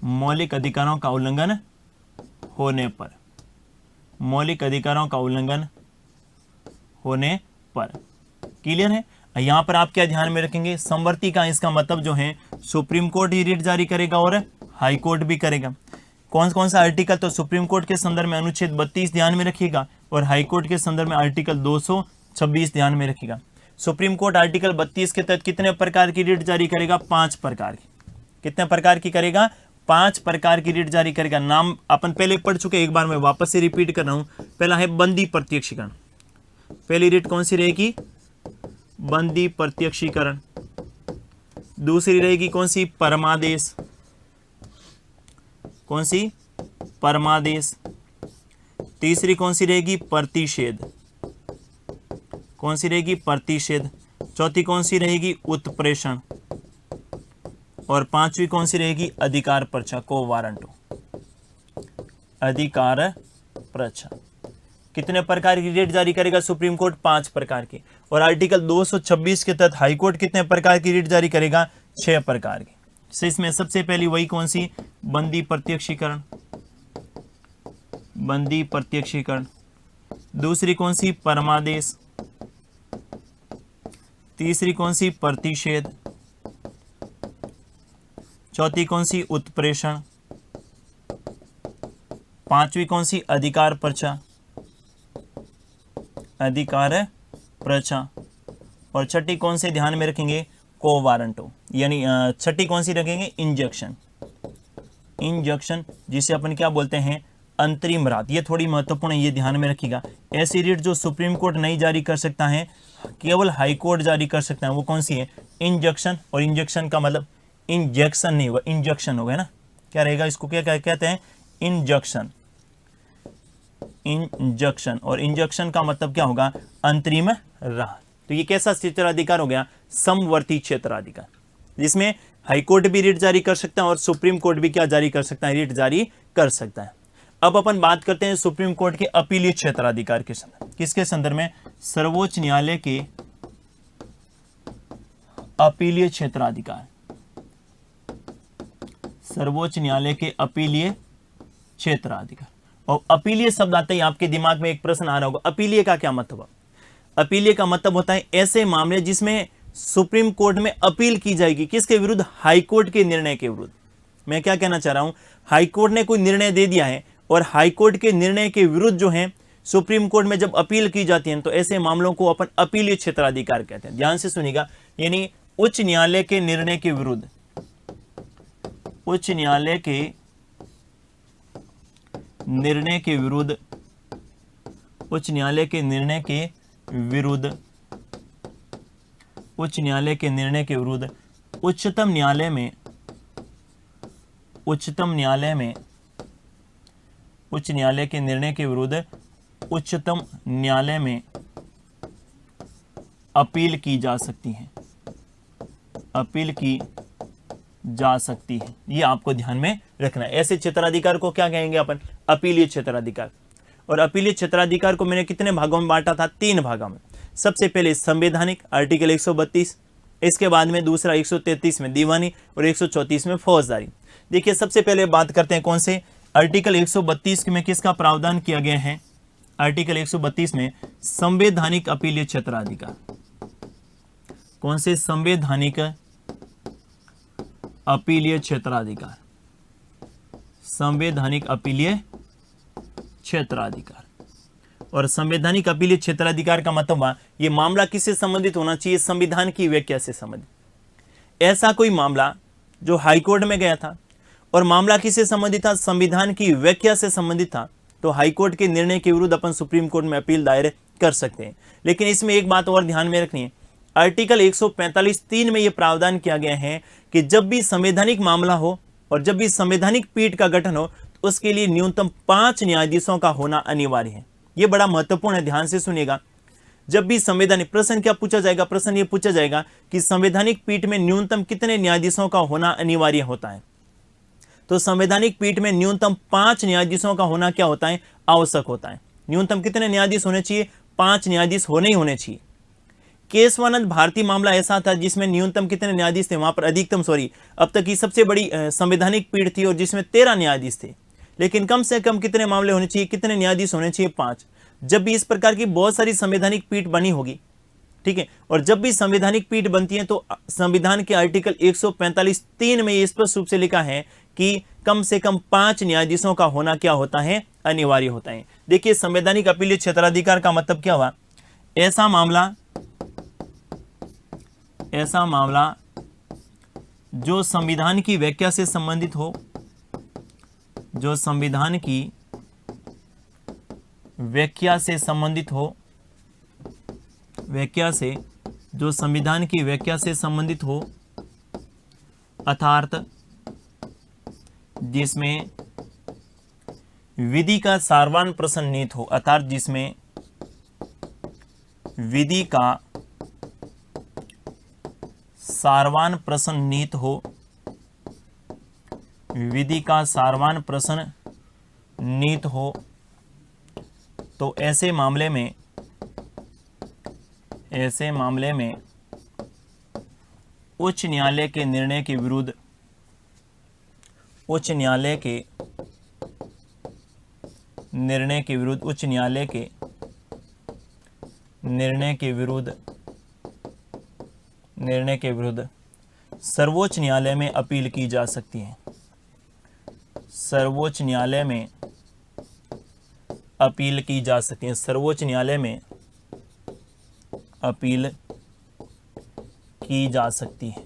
मौलिक अधिकारों का उल्लंघन होने पर, मौलिक अधिकारों का उल्लंघन होने पर। क्लियर है। यहां पर आप क्या ध्यान में रखेंगे, समवर्ती का इसका मतलब जो है सुप्रीम कोर्ट ही रिट जारी करेगा और हाई कोर्ट भी करेगा। कौन कौन सा आर्टिकल, तो सुप्रीम कोर्ट के संदर्भ में अनुच्छेद 32 ध्यान में रखिएगा और हाई कोर्ट के संदर्भ में आर्टिकल 226 ध्यान में रखिएगा। सुप्रीम कोर्ट आर्टिकल 32 के तहत कितने प्रकार की रिट जारी करेगा, 5 प्रकार की। कितने प्रकार की करेगा, 5 प्रकार की रिट जारी करेगा। नाम अपन पहले पढ़ चुके, एक बार मैं वापस से रिपीट कर रहा हूं। पहला है बंदी प्रत्यक्षीकरण। पहली रिट कौन सी रहेगी, बंदी प्रत्यक्षीकरण। दूसरी रहेगी कौन सी, परमादेश। कौन सी, परमादेश। तीसरी कौन सी रहेगी, प्रतिषेध। कौन सी रहेगी, प्रतिषेध। चौथी कौन सी रहेगी, उत्प्रेषण। और 5वीं कौन सी रहेगी, अधिकार पर्चा, को वारंटो, अधिकार पर्चा। कितने प्रकार की रिट जारी करेगा सुप्रीम कोर्ट, 5 प्रकार की। और आर्टिकल 226 के तहत हाई कोर्ट कितने प्रकार की रिट जारी करेगा, 6 प्रकार की। तो इसमें सबसे पहली वही कौन सी, बंदी प्रत्यक्षीकरण, बंदी प्रत्यक्षीकरण। दूसरी कौन सी, परमादेश। तीसरी कौन सी, प्रतिषेध। चौथी कौन सी, उत्प्रेषण। 5वीं कौन सी, अधिकार पर्चा, अधिकार पर्चा। और छठी कौन से ध्यान में रखेंगे, को वारंटो, यानी छठी कौन सी रखेंगे, इंजेक्शन। इंजेक्शन जिसे अपन क्या बोलते हैं, अंतरिम राहत। ये थोड़ी महत्वपूर्ण है, ये ध्यान में रखिएगा। ऐसी रिट जो सुप्रीम कोर्ट नहीं जारी कर सकता है, केवल हाई कोर्ट जारी कर सकता है, वो कौन सी है, इंजेक्शन। और इंजेक्शन का मतलब इंजेक्शन नहीं होगा, इंजेक्शन होगा ना, क्या रहेगा, इसको क्या कहते हैं, इंजेक्शन। इंजेक्शन, और इंजेक्शन का मतलब क्या होगा, अंतरिम राहत। तो ये कैसा क्षेत्राधिकार हो गया, समवर्ती क्षेत्राधिकार, जिसमें हाई कोर्ट भी रिट जारी कर सकता है और सुप्रीम कोर्ट भी क्या जारी कर सकता है, रिट जारी कर सकता है। अब अपन बात करते हैं सुप्रीम कोर्ट के अपीलीय क्षेत्राधिकार के संदर्भ। किसके संदर्भ में, सर्वोच्च न्यायालय के अपीलीय क्षेत्राधिकार। सर्वोच्च न्यायालय के अपीलीय क्षेत्राधिकार। और अपीलीय शब्द आते ही आपके दिमाग में एक प्रश्न आ रहा होगा, अपीलीय का क्या मतलब है। अपीलीय का मतलब होता है ऐसे मामले जिसमें सुप्रीम कोर्ट में अपील की जाएगी, किसके विरुद्ध, हाई कोर्ट के निर्णय के विरुद्ध। मैं क्या कहना चाह रहा हूं, हाई कोर्ट ने कोई निर्णय दे दिया है और हाई कोर्ट के निर्णय के विरुद्ध जो है सुप्रीम कोर्ट में जब अपील की जाती है तो ऐसे मामलों को अपन अपीलीय क्षेत्राधिकार कहते हैं। ध्यान से सुनिएगा, यानी उच्च न्यायालय के निर्णय के विरुद्ध, उच्च न्यायालय के निर्णय के विरुद्ध, उच्च न्यायालय के निर्णय के विरुद्ध, उच्च न्यायालय के निर्णय के विरुद्ध उच्चतम न्यायालय में, उच्चतम न्यायालय में, उच्च न्यायालय के निर्णय के विरुद्ध उच्चतम न्यायालय में अपील की जा सकती है, अपील की जा सकती है। ये आपको ध्यान में रखना है। ऐसे क्षेत्राधिकार को क्या कहेंगे अपन? अपीलीय क्षेत्राधिकार। और अपीलीय क्षेत्राधिकार को मैंने कितने भागों में बांटा था? 3 भागों में। सबसे पहले संवैधानिक आर्टिकल 132, इसके बाद में दूसरा 133 में दीवानी और 134 में फौजदारी। देखिए सबसे पहले बात करते हैं कौन से आर्टिकल 132 में किसका प्रावधान किया गया है? आर्टिकल 132 में संवैधानिक अपीलीय क्षेत्राधिकार। कौन से? संवैधानिक अपीलीय क्षेत्राधिकार, संवैधानिक अपीलीय क्षेत्राधिकार। और संवैधानिक अपीलीय क्षेत्राधिकार का मतलब हुआ यह मामला किससे संबंधित होना चाहिए? संविधान की व्याख्या से संबंधित। ऐसा कोई मामला जो हाईकोर्ट में गया था और मामला किससे संबंधित था? संविधान की व्याख्या से संबंधित था, तो हाईकोर्ट के निर्णय के विरुद्ध अपन सुप्रीम कोर्ट में अपील दायर कर सकते हैं। लेकिन इसमें एक बात और ध्यान में रखनी है, आर्टिकल 145(3) में यह प्रावधान किया गया है कि जब भी संवैधानिक मामला हो और जब भी संवैधानिक पीठ का गठन हो तो उसके लिए न्यूनतम 5 न्यायाधीशों का होना अनिवार्य है। यह बड़ा महत्वपूर्ण है, ध्यान से सुनिएगा। जब भी संवैधानिक, प्रश्न क्या पूछा जाएगा? प्रश्न यह पूछा जाएगा कि संवैधानिक पीठ में न्यूनतम कितने न्यायाधीशों का होना अनिवार्य होता है? तो संवैधानिक पीठ में न्यूनतम 5 न्यायाधीशों का होना क्या होता है? आवश्यक होता है। न्यूनतम कितने न्यायाधीश होने चाहिए? 5 न्यायाधीश होने ही होने चाहिए। केशवानंद भारती मामला ऐसा था जिसमें न्यूनतम कितने न्यायाधीश थे? वहां पर अधिकतम, अब तक की सबसे बड़ी संवैधानिक पीठ थी और जिसमें 13 न्यायाधीश थे। लेकिन कम से कम कितने मामले होने चाहिए? कितने न्यायाधीश होने चाहिए? 5। जब भी इस प्रकार की बहुत सारी संवैधानिक पीठ बनी होगी, ठीक है, और जब भी संवैधानिक पीठ बनती है तो संविधान के आर्टिकल 145(3) में स्पष्ट रूप से लिखा है कि कम से कम 5 न्यायाधीशों का होना क्या होता है? अनिवार्य होता है। देखिए संवैधानिक अपीलीय क्षेत्राधिकार का मतलब क्या हुआ? ऐसा मामला जो संविधान की व्याख्या से संबंधित हो, जो संविधान की व्याख्या से संबंधित हो, व्याख्या से, जो संविधान की व्याख्या से संबंधित हो, अर्थात जिसमें विधि का सारवान प्रश्न निहित हो, अर्थात जिसमें विधि का सारवान प्रश्न निहित हो, विधि का सारवान प्रश्न निहित हो, तो ऐसे मामले में उच्च न्यायालय के निर्णय के विरुद्ध, उच्च न्यायालय के निर्णय के विरुद्ध, उच्च न्यायालय के निर्णय के विरुद्ध सर्वोच्च न्यायालय में अपील की जा सकती है। सर्वोच्च न्यायालय में अपील की जा सकती है। सर्वोच्च न्यायालय में अपील की जा सकती है।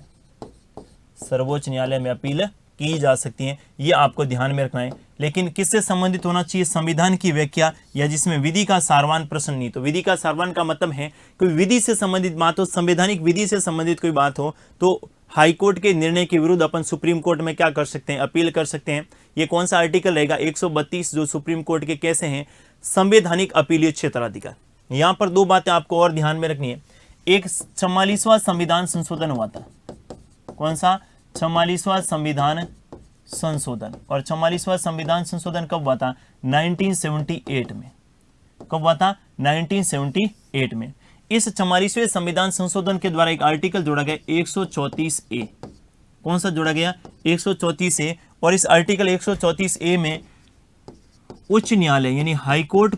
सर्वोच्च न्यायालय में अपील की जा सकती है, यह आपको ध्यान में रखना है। लेकिन किससे संबंधित होना चाहिए? संविधान की व्याख्या या जिसमें विधि का सारवान प्रश्न नहीं। तो विधि का सारवान का मतलब है कोई विधि से संबंधित बात हो, संवैधानिक विधि से संबंधित कोई बात हो, तो हाईकोर्ट के निर्णय के विरुद्ध अपन सुप्रीम कोर्ट में क्या कर सकते हैं? अपील कर सकते हैं। ये कौन सा आर्टिकल रहेगा? 132, जो सुप्रीम कोर्ट के कैसे हैं? संवैधानिक अपीलीय क्षेत्राधिकार। यहां पर 2 बातें आपको और ध्यान में रखनी है। एक 44वां संविधान संशोधन हुआ था। कौन सा? 44वां संविधान संशोधन। और 44वां संविधान संशोधन कब हुआ था? 1978 में। कब हुआ था? 1978 में। इस 44वें संविधान संशोधन के द्वारा एक आर्टिकल जोड़ा गया 134A। कौन सा जोड़ा गया? 134A। और इस आर्टिकल 134A में उच्च न्यायालय यानी हाईकोर्ट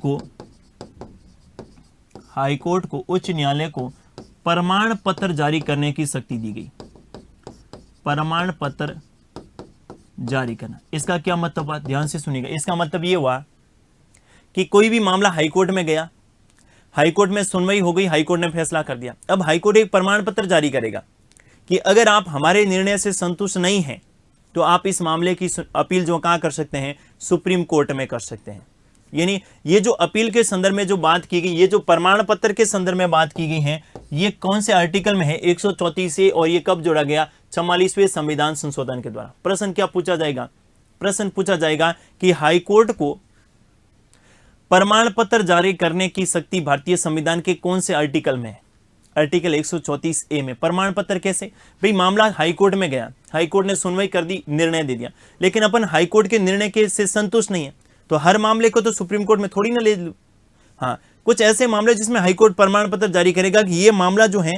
को उच्च न्यायालय को प्रमाण पत्र जारी करने की शक्ति दी गई। प्रमाण पत्र जारी करना, इसका क्या मतलब हुआ? ध्यान से सुनिएगा। इसका मतलब यह हुआ कि कोई भी मामला हाईकोर्ट में गया, हाईकोर्ट में सुनवाई हो गई, हाईकोर्ट ने फैसला कर दिया। अब हाईकोर्ट एक प्रमाण पत्र जारी करेगा कि अगर आप हमारे निर्णय से संतुष्ट नहीं हैं तो आप इस मामले की अपील जो कहां कर सकते हैं, सुप्रीम कोर्ट में कर सकते हैं। यानी ये जो अपील के संदर्भ में जो बात की गई, ये जो प्रमाण पत्र के संदर्भ में बात की गई है, ये कौन से आर्टिकल में है, 134 से, और ये कब जोड़ा गया, 44वें संविधान संशोधन के द्वारा। प्रश्न क्या पूछा जाएगा, प्रश्न पूछा जाएगा कि हाईकोर्ट को प्रमाण पत्र जारी करने की शक्ति भारतीय संविधान के कौन से आर्टिकल में है। आर्टिकल 134A में प्रमाण पत्र कैसे, भाई मामला हाईकोर्ट में गया, हाईकोर्ट ने सुनवाई कर दी, निर्णय दे दिया, लेकिन अपन हाईकोर्ट के निर्णय के से संतुष्ट नहीं है तो हर मामले को तो सुप्रीम कोर्ट में थोड़ी ना ले लूं। हाँ, कुछ ऐसे मामले जिसमें हाईकोर्ट प्रमाण पत्र जारी करेगा कि ये मामला जो है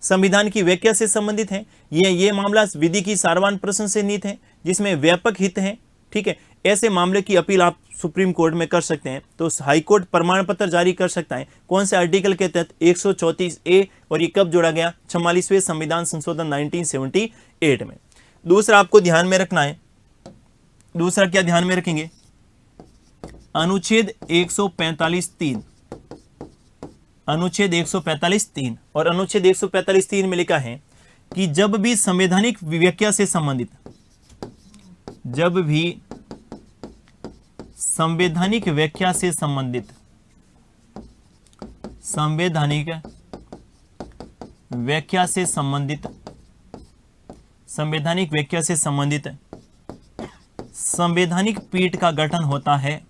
संविधान की व्याख्या से संबंधित है, ये मामला विधि की सारवान प्रश्न से नीत है, जिसमें व्यापक हित है, ठीक है, ऐसे मामले की अपील आप सुप्रीम कोर्ट में कर सकते हैं। तो हाईकोर्ट प्रमाण पत्र जारी कर सकता है कौन से आर्टिकल के तहत, 134A, और ये कब जोड़ा गया, 44वें संविधान संशोधन 1978 में। दूसरा आपको ध्यान में रखना है, दूसरा क्या ध्यान में रखेंगे, अनुच्छेद 145(3), अनुच्छेद 145(3), और अनुच्छेद 145(3) में लिखा है कि जब भी संवैधानिक व्याख्या से संबंधित, जब भी संवैधानिक व्याख्या से संबंधित, संवैधानिक व्याख्या से संबंधित, संवैधानिक व्याख्या से संबंधित संवैधानिक पीठ का गठन होता है,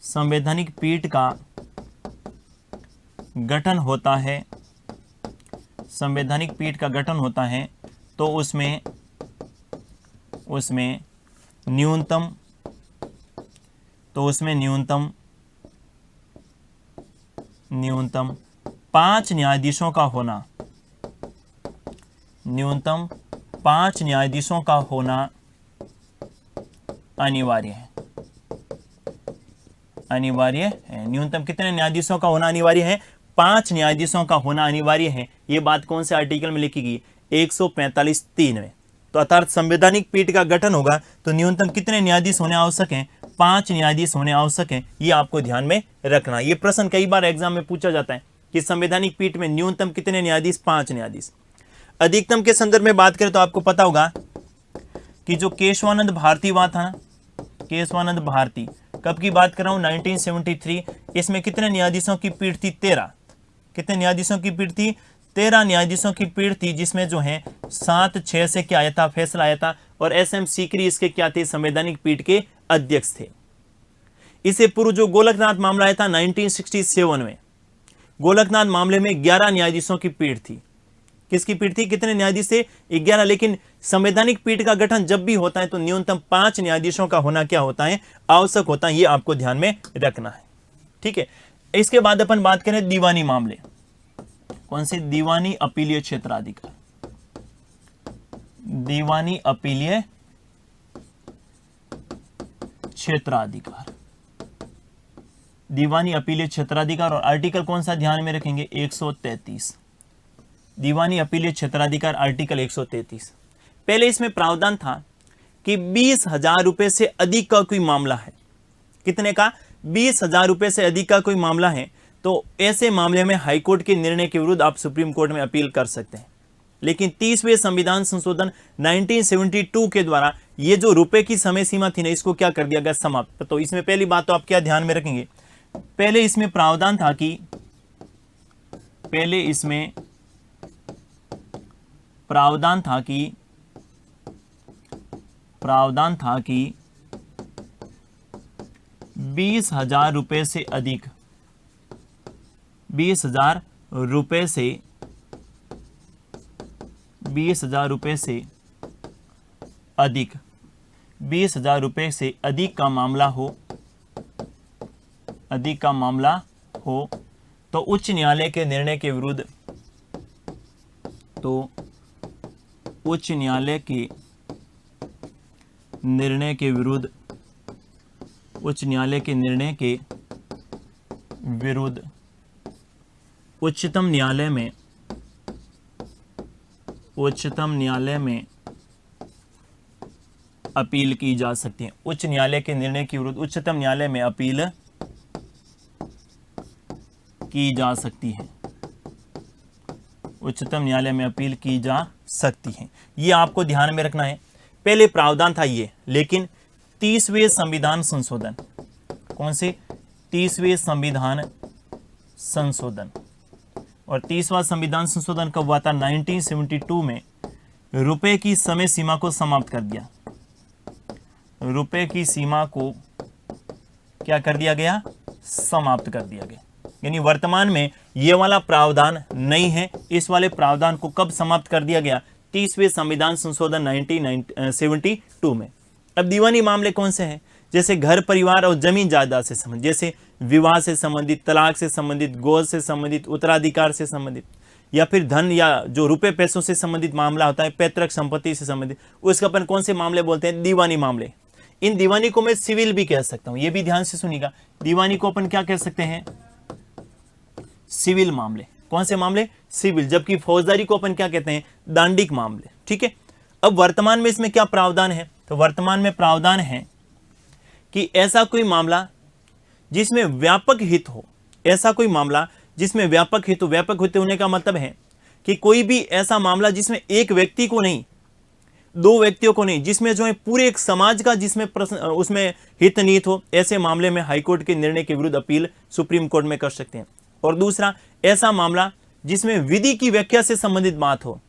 संवैधानिक पीठ का गठन होता है, संवैधानिक पीठ का गठन होता है, तो उसमें न्यूनतम, तो उसमें न्यूनतम 5 न्यायाधीशों का होना, न्यूनतम 5 न्यायाधीशों का होना अनिवार्य है, अनिवार्य है। न्यूनतम कितने न्यायाधीशों का होना अनिवार्य है, 5 न्यायाधीशों का होना अनिवार्य है। ये बात कौन से आर्टिकल में लिखी गई, 145(3) में। तो अर्थात संवैधानिक पीठ का गठन होगा तो न्यूनतम कितने न्यायाधीश होने आवश्यक हैं, 5 न्यायाधीश होने आवश्यक हैं। ये आपको ध्यान में रखना। ये प्रश्न कई बार एग्जाम में पूछा जाता है कि संवैधानिक पीठ में न्यूनतम कितने न्यायाधीश, 5 न्यायाधीश। अधिकतम के संदर्भ में बात करें तो आपको पता होगा कि जो केशवानंद भारती हुआ था, केशवानंद भारती, कब की बात कर रहा हूं, 1973। इसमें कितने न्यायाधीशों की पीठ थी, 13। कितने न्यायाधीशों की पीठ थी, 13 न्यायाधीशों की पीठ थी, जिसमें जो है 7-6 से क्या आया था, फैसला आया था। और SM सीकरी इसके क्या थे, संवैधानिक पीठ के अध्यक्ष थे। इससे पूर्व जो गोलकनाथ मामला आया था 1967 में, गोलकनाथ मामले में 11 न्यायाधीशों की पीठ थी। किसकी पीठ थी, कितने न्यायाधीश थे, 11। लेकिन संवैधानिक पीठ का गठन जब भी होता है तो न्यूनतम 5 न्यायाधीशों का होना क्या होता है, आवश्यक होता है। ये आपको ध्यान में रखना है, ठीक है। इसके बाद अपन बात करें दीवानी मामले, कौन से, दीवानी अपीलीय क्षेत्राधिकार, दीवानी अपीलीय क्षेत्राधिकार, दीवानी अपीलीय क्षेत्राधिकार। और आर्टिकल कौन सा ध्यान में रखेंगे, 133, दीवानी अपीलीय क्षेत्राधिकार, आर्टिकल 133। पहले इसमें प्रावधान था कि 20,000 रुपए से अधिक का कोई मामला है, कितने का, 20,000 रुपए से अधिक का कोई मामला है तो ऐसे मामले में हाईकोर्ट के निर्णय के विरुद्ध आप सुप्रीम कोर्ट में अपील कर सकते हैं। लेकिन 30वें संविधान संशोधन 1972 के द्वारा ये जो रुपए की समय सीमा थी ना, इसको क्या कर दिया गया, समाप्त। तो इसमें पहली बात तो आप क्या ध्यान में रखेंगे, पहले इसमें प्रावधान था कि, पहले इसमें प्रावधान था कि 20,000 रुपए से अधिक, 20,000 रुपए से, 20,000 रुपए से अधिक, 20,000 रुपए से अधिक का मामला हो, अधिक का मामला हो तो उच्च न्यायालय के निर्णय के विरुद्ध, तो उच्च न्यायालय के निर्णय के विरुद्ध, उच्च न्यायालय के निर्णय के विरुद्ध उच्चतम न्यायालय में, उच्चतम न्यायालय में अपील की जा सकती है। उच्च न्यायालय के निर्णय के विरुद्ध उच्चतम न्यायालय में अपील की जा सकती है। उच्चतम न्यायालय में अपील की जा सकती है। ये आपको ध्यान में रखना है। पहले प्रावधान था ये, लेकिन 30वें संविधान संशोधन, कौन से 30वें संविधान संशोधन, और 30वां संविधान संशोधन कब हुआ था? 1972 में रुपए की समय सीमा को समाप्त कर दिया। रुपए की सीमा को क्या कर दिया गया? समाप्त कर दिया गया। यानी वर्तमान में ये वाला प्रावधान नहीं है। इस वाले प्रावधान को कब समाप्त कर दिया गया? 30वें संविधान संशोधन 1972 में। अब दीवानी मामले कौन से हैं? जैसे घर परिवार और जमीन जायदाद से संबंधित, जैसे विवाह से संबंधित, तलाक से संबंधित, गोद से संबंधित, उत्तराधिकार से संबंधित, या फिर धन या जो रुपए पैसों से संबंधित मामला होता है, पैतृक संपत्ति से संबंधित, उसका अपन कौन से मामले बोलते हैं? दीवानी मामले। इन दीवानी को मैं सिविल भी कह सकता हूं, ये भी ध्यान से सुनिएगा। दीवानी को अपन क्या कह सकते हैं? सिविल मामले। कौन से मामले? सिविल। जबकि फौजदारी को अपन क्या कहते हैं? दांडिक मामले। ठीक है। अब वर्तमान में इसमें क्या प्रावधान है? तो वर्तमान में प्रावधान है कि ऐसा कोई मामला जिसमें व्यापक हित हो, ऐसा कोई मामला जिसमें व्यापक हित हो, व्यापक हित होने का मतलब है कि कोई भी ऐसा मामला जिसमें एक व्यक्ति को नहीं, दो व्यक्तियों को नहीं, जिसमें जो है पूरे एक समाज का जिसमें उसमें हित निहित हो, ऐसे मामले में हाईकोर्ट के निर्णय के विरुद्ध अपील सुप्रीम कोर्ट में कर सकते हैं। और दूसरा, ऐसा मामला जिसमें विधि की व्याख्या से संबंधित बात हो,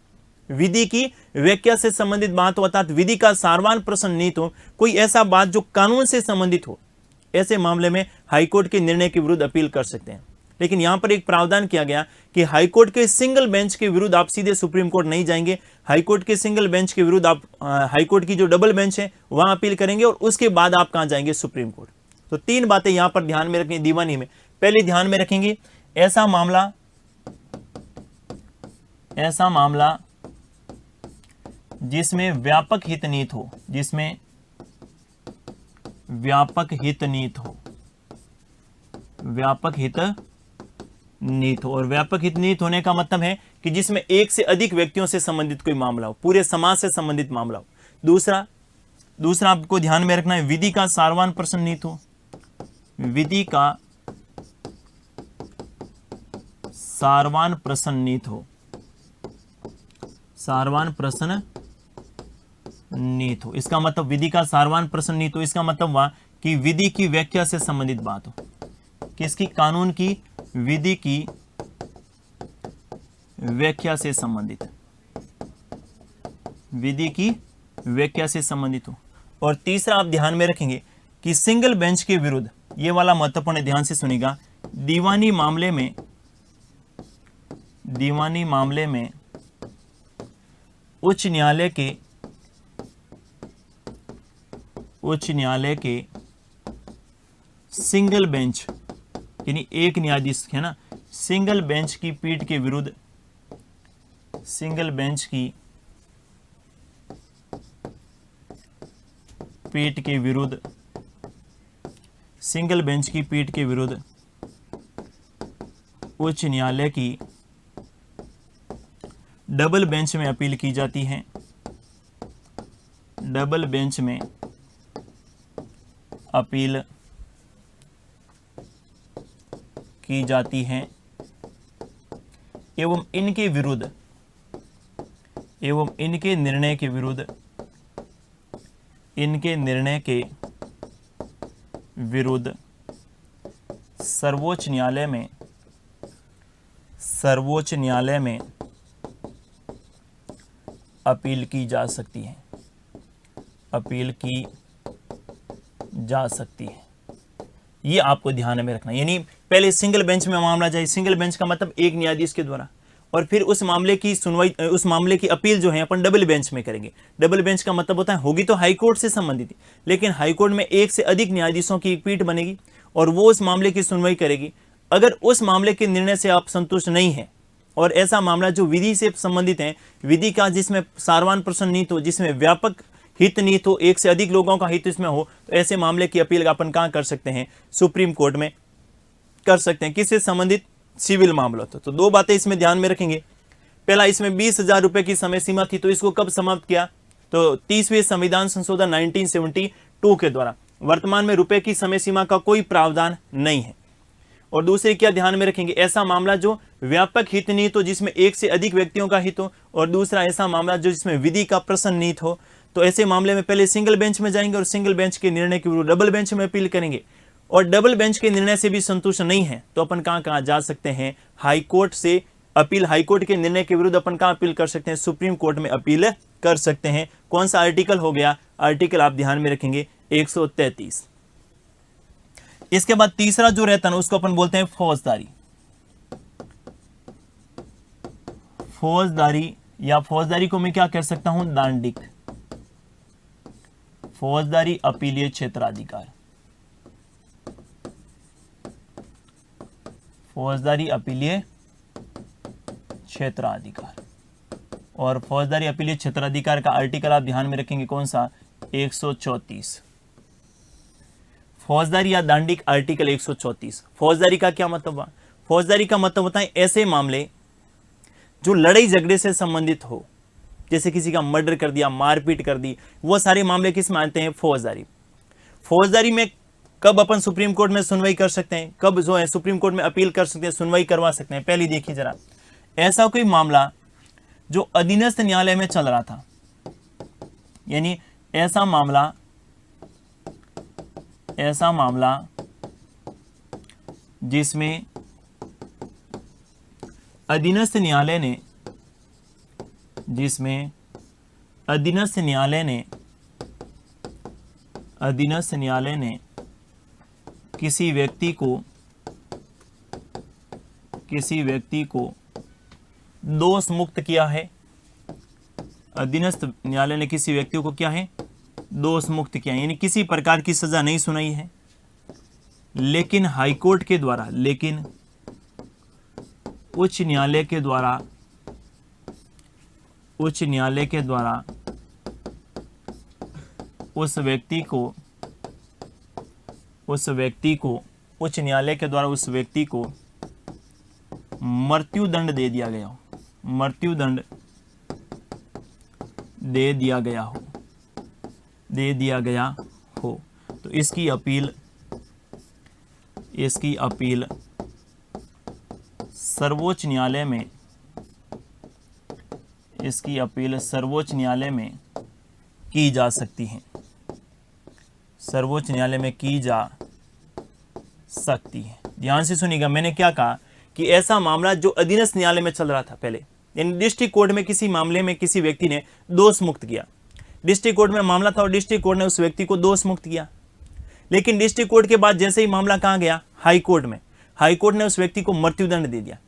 विधि की व्याख्या से संबंधित बात हो, अर्थात विधि का सारवान प्रश्न निहित हो, कोई ऐसा बात जो कानून से संबंधित हो, ऐसे मामले में हाईकोर्ट के निर्णय के विरुद्ध अपील कर सकते हैं। लेकिन यहां पर एक प्रावधान किया गया कि हाईकोर्ट के सिंगल बेंच के विरुद्ध आप सीधे सुप्रीम कोर्ट नहीं जाएंगे। हाईकोर्ट के सिंगल बेंच के विरुद्ध आप हाईकोर्ट की जो डबल बेंच है वहां अपील करेंगे, और उसके बाद आप कहां जाएंगे? Supreme court. तो तीन बातें यहां पर ध्यान में रखनी दीवानी में। पहले ध्यान में रखेंगे, ऐसा मामला जिसमें व्यापक हित निहित हो, जिसमें व्यापक हित निहित हो, व्यापक हित निहित हो। और व्यापक हित निहित होने का मतलब है कि जिसमें एक से अधिक व्यक्तियों से संबंधित कोई मामला हो, पूरे समाज से संबंधित मामला हो। दूसरा आपको ध्यान में रखना है, विधि का सारवान प्रश्न निहित हो, विधि का सारवान प्रश्न निहित हो, सारवान प्रश्न निहित हो। इसका मतलब विधि का सारवान प्रश्न निहित हो, इसका मतलब हुआ कि विधि की व्याख्या से संबंधित बात हो। किसकी? कानून की, विधि की व्याख्या से संबंधित, विधि की व्याख्या से संबंधित हो। और तीसरा आप ध्यान में रखेंगे कि सिंगल बेंच के विरुद्ध, यह वाला महत्वपूर्ण है, ध्यान से सुनिएगा, दीवानी मामले में उच्च न्यायालय के सिंगल बेंच, यानी एक न्यायाधीश है ना, सिंगल बेंच की पीठ के विरुद्ध, सिंगल बेंच की पीठ के विरुद्ध, सिंगल बेंच की पीठ के विरुद्ध उच्च न्यायालय की डबल बेंच में अपील की जाती है, डबल बेंच में अपील की जाती है, एवं इनके विरुद्ध, एवं इनके निर्णय के विरुद्ध, इनके निर्णय के विरुद्ध सर्वोच्च न्यायालय में अपील की जा सकती है, अपील की जा सकती है। ये आपको ध्यान में रखना। यानी पहले सिंगल बेंच में मामला जाए, सिंगल बेंच का मतलब एक न्यायाधीश के द्वारा, और फिर उस मामले की सुनवाई, उस मामले की अपील जो है अपन डबल बेंच में करेंगे। डबल बेंच का मतलब होता है होगी तो हाईकोर्ट से संबंधित, लेकिन हाईकोर्ट में एक से अधिक न्यायाधीशों की एक पीठ बनेगी और वो उस मामले की सुनवाई करेगी। अगर उस मामले के निर्णय से आप संतुष्ट नहीं है और ऐसा मामला जो विधि से संबंधित है, विधि का जिसमें सारवान प्रश्न निहित हो, जिसमें व्यापक हित निहित हो, एक से अधिक लोगों का हित इसमें हो, तो ऐसे मामले की अपील अपन कहां कर सकते हैं? सुप्रीम कोर्ट में कर सकते हैं। किससे संबंधित? सिविल मामला। तो दो बातें इसमें ध्यान में रखेंगे। पहला, इसमें 20,000 रुपए की समय सीमा थी, तो इसको कब समाप्त किया? तो 30वें संविधान संशोधन 1972 के द्वारा वर्तमान में रुपए की समय सीमा का कोई प्रावधान नहीं है। और दूसरे क्या ध्यान में रखेंगे, ऐसा मामला जो व्यापक हित निहित हो जिसमें एक से अधिक व्यक्तियों का हित हो, और दूसरा ऐसा मामला जो जिसमें विधि का प्रश्न निहित हो। तो ऐसे मामले में पहले सिंगल बेंच में जाएंगे और सिंगल बेंच के निर्णय के विरुद्ध डबल बेंच में अपील करेंगे, और डबल बेंच के निर्णय से भी संतुष्ट नहीं है तो अपन कहाँ जा सकते हैं, हाई कोर्ट से अपील, हाई कोर्ट के निर्णय के विरुद्ध अपन कहाँ अपील कर सकते हैं, सुप्रीम कोर्ट में अपील कर सकते हैं। कौन सा आर्टिकल हो गया, आर्टिकल आप ध्यान में रखेंगे 133। इसके बाद तीसरा जो रहता है ना उसको अपन बोलते हैं फौजदारी। फौजदारी या फौजदारी को मैं क्या कह सकता हूं, दांडिक, फौजदारी अपीलीय क्षेत्राधिकार, फौजदारी अपीलीय क्षेत्राधिकार। और फौजदारी अपीलीय क्षेत्राधिकार का आर्टिकल आप ध्यान में रखेंगे कौन सा, 134। फौजदारी या दांडिक आर्टिकल 134। फौजदारी का क्या मतलब हुआ, फौजदारी का मतलब होता है ऐसे मामले जो लड़ाई झगड़े से संबंधित हो, जैसे किसी का मर्डर कर दिया, मारपीट कर दी, वो सारे मामले किस में आते हैं, फौजदारी। फौजदारी में कब अपन सुप्रीम कोर्ट में सुनवाई कर सकते हैं, कब जो है सुप्रीम कोर्ट में अपील कर सकते हैं, सुनवाई करवा सकते हैं। पहले देखिए जरा, ऐसा कोई मामला जो अधीनस्थ न्यायालय में चल रहा था, यानी ऐसा मामला जिसमें अधीनस्थ न्यायालय ने किसी व्यक्ति को दोष मुक्त किया है, अधीनस्थ न्यायालय ने किसी व्यक्ति को क्या है, दोष मुक्त किया, यानी किसी प्रकार की सजा नहीं सुनाई है, लेकिन हाईकोर्ट के द्वारा, लेकिन उच्च न्यायालय के द्वारा उस व्यक्ति को मृत्युदंड दे दिया गया हो, तो इसकी अपील सर्वोच्च न्यायालय में की जा सकती है, सर्वोच्च न्यायालय में की जा सकती है। ध्यान से सुनिएगा, मैंने क्या कहा कि ऐसा मामला जो अधीनस्थ न्यायालय में चल रहा था पहले, यानी डिस्ट्रिक्ट कोर्ट में किसी मामले में किसी व्यक्ति ने दोष मुक्त किया, डिस्ट्रिक्ट कोर्ट में मामला था और डिस्ट्रिक्ट कोर्ट ने उस व्यक्ति को दोष मुक्त किया, लेकिन डिस्ट्रिक्ट कोर्ट के बाद जैसे ही मामला कहाँ गया, हाई कोर्ट में, हाई कोर्ट ने उस व्यक्ति को मृत्युदंड दे दिया,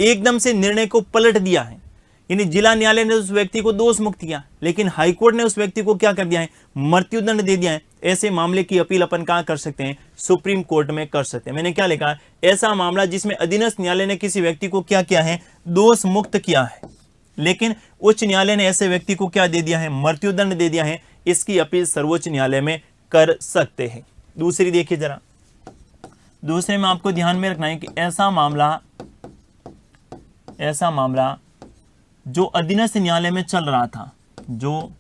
एकदम से निर्णय को पलट दिया है, यानी जिला न्यायालय ने उस व्यक्ति को दोष मुक्त किया, लेकिन हाई कोर्ट ने उस व्यक्ति को क्या कर दिया है, मृत्युदंड दे दिया है। ऐसे मामले की अपील अपन कहाँ कर सकते हैं, सुप्रीम कोर्ट में कर सकते हैं। मैंने क्या लिखा, ऐसा मामला जिसमें अधीनस्थ न्यायालय ने किसी व्यक्ति को क्या किया है, दोष मुक्त किया है, लेकिन उच्च न्यायालय ने ऐसे व्यक्ति को क्या दे दिया है, मृत्युदंड दे दिया है, इसकी अपील सर्वोच्च न्यायालय में कर सकते हैं। दूसरी देखिए जरा, दूसरे में आपको ध्यान में रखना है कि ऐसा मामला जो अधीनस्थ न्यायालय में चल रहा था, जो